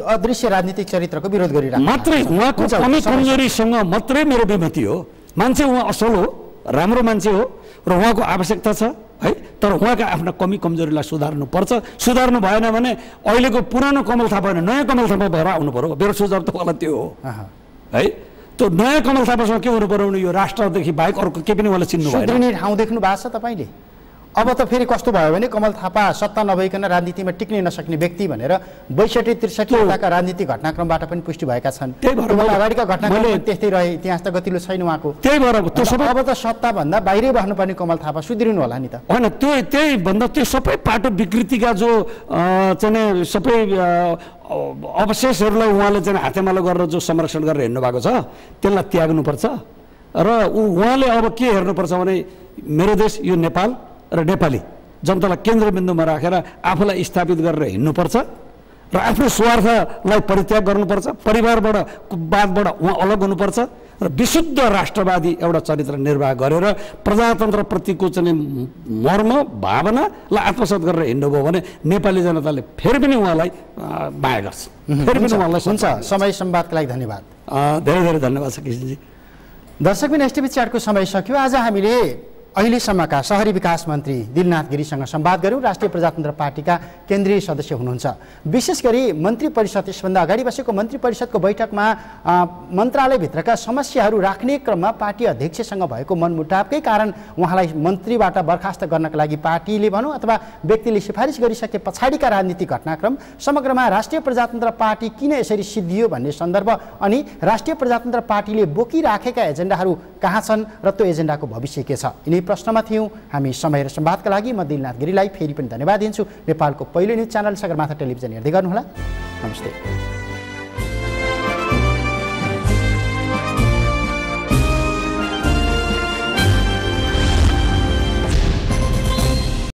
अदृश्य राजनीतिक चरित्रको विरोध गरिरहेको मात्रै उहाँको कमी कमजोरीसँग मात्रै मेरो विमति हो। मान्छे उहाँ असल हो, राम्रो मान्छे हो र उहाँको आवश्यकता छ है। तर उहाँका आफ्ना कमी कमजोरीलाई सुधार्नु पर्छ। सुधार्नु भएन भने अहिलेको पुरानो कमल थापा होइन, नयाँ कमल थापा भएर आउनु पर्यो। मेरो सुझाव त मलाई त्यो हो है। त्यो नयाँ कमल थापासँग के हुनु पर्यो भने यो राष्ट्रदेखि बाहेक अर्को के पनि उहाँले चिन्नु भएन। सुध्रिने ठाउँ देख्नु भएको छ तपाईँले? अब त फेरि कस्तो भयो भने कमल थापा सत्ता नभइकन राजनीतिमा टिक्न नसक्ने व्यक्ति भनेर 62-63 वटाका राजनीतिक घटनाक्रमबाट पनि पुष्टि भएका छन्। अगाडिका घटनाक्रम त्यस्तै रहे, इतिहास त गतिलो छैन उहाँको। त्यही भएर अब त सत्ताभन्दा बाहिरै बस्नुपर्ने कमल थापा सुध्रिनु होला नि त। होइन, त्यही भन्दा त्यो सबै पाटो विकृतिका जो चाहिँ सबै अवशेषहरूलाई उहाँले चाहिँ हातेमालो गरेर जो संरक्षण गरेर हिँड्नु भएको छ त्यसलाई त्याग्नुपर्छ। र उहाँले अब के हेर्नुपर्छ भने मेरो देश यो नेपाल र नेपाली जनतालाई केन्द्रबिन्दुमा राखेर आफूलाई स्थापित गरेर हिँड्नुपर्छ र आफ्नो स्वार्थलाई परित्याग गर्नुपर्छ, परिवारवादबाट उहाँ अलग हुनुपर्छ र विशुद्ध राष्ट्रवादी एउटा चरित्र निर्वाह गरेर प्रजातन्त्रप्रतिको चाहिँ मर्म भावनालाई आत्मसात गरेर हिँड्नुभयो भने नेपाली जनताले फेरि पनि उहाँलाई माया गर्छ, फेरि पनि उहाँलाई हुन्छ। समय संवादका लागि धन्यवाद। धेरै धेरै धन्यवाद छ कृष्णजी। दर्शकबिन एसटिभी च्याटको समय सक्यो। आज हामीले अहिलेसम्मका शहरी विकास मन्त्री दिलनाथ गिरीसँग संवाद गऱ्यौँ। राष्ट्रिय प्रजातन्त्र पार्टीका केन्द्रीय सदस्य हुनुहुन्छ। विशेष गरी मन्त्री परिषद, यसभन्दा अगाडि बसेको मन्त्री परिषदको बैठकमा मन्त्रालयभित्रका समस्याहरू राख्ने क्रममा पार्टी अध्यक्षसँग भएको मनमुटावकै कारण उहाँलाई मन्त्रीबाट बर्खास्त गर्नका लागि पार्टीले भनौँ अथवा व्यक्तिले सिफारिस गरिसके पछाडिका राजनीतिक घटनाक्रम, समग्रमा राष्ट्रिय प्रजातन्त्र पार्टी किन यसरी सिद्धियो भन्ने सन्दर्भ अनि राष्ट्रिय प्रजातन्त्र पार्टीले बोकिराखेका एजेन्डाहरू कहाँ छन् र त्यो एजेन्डाको भविष्य के छ, यिनै प्रश्नमा थियौँ हामी। समय र संवादका लागि म दिलनाथ गिरीलाई फेरि पनि धन्यवाद दिन्छु। नेपालको पहिलो न्युज च्यानल सगरमाथा टेलिभिजन हेर्दै गर्नुहोला। नमस्ते।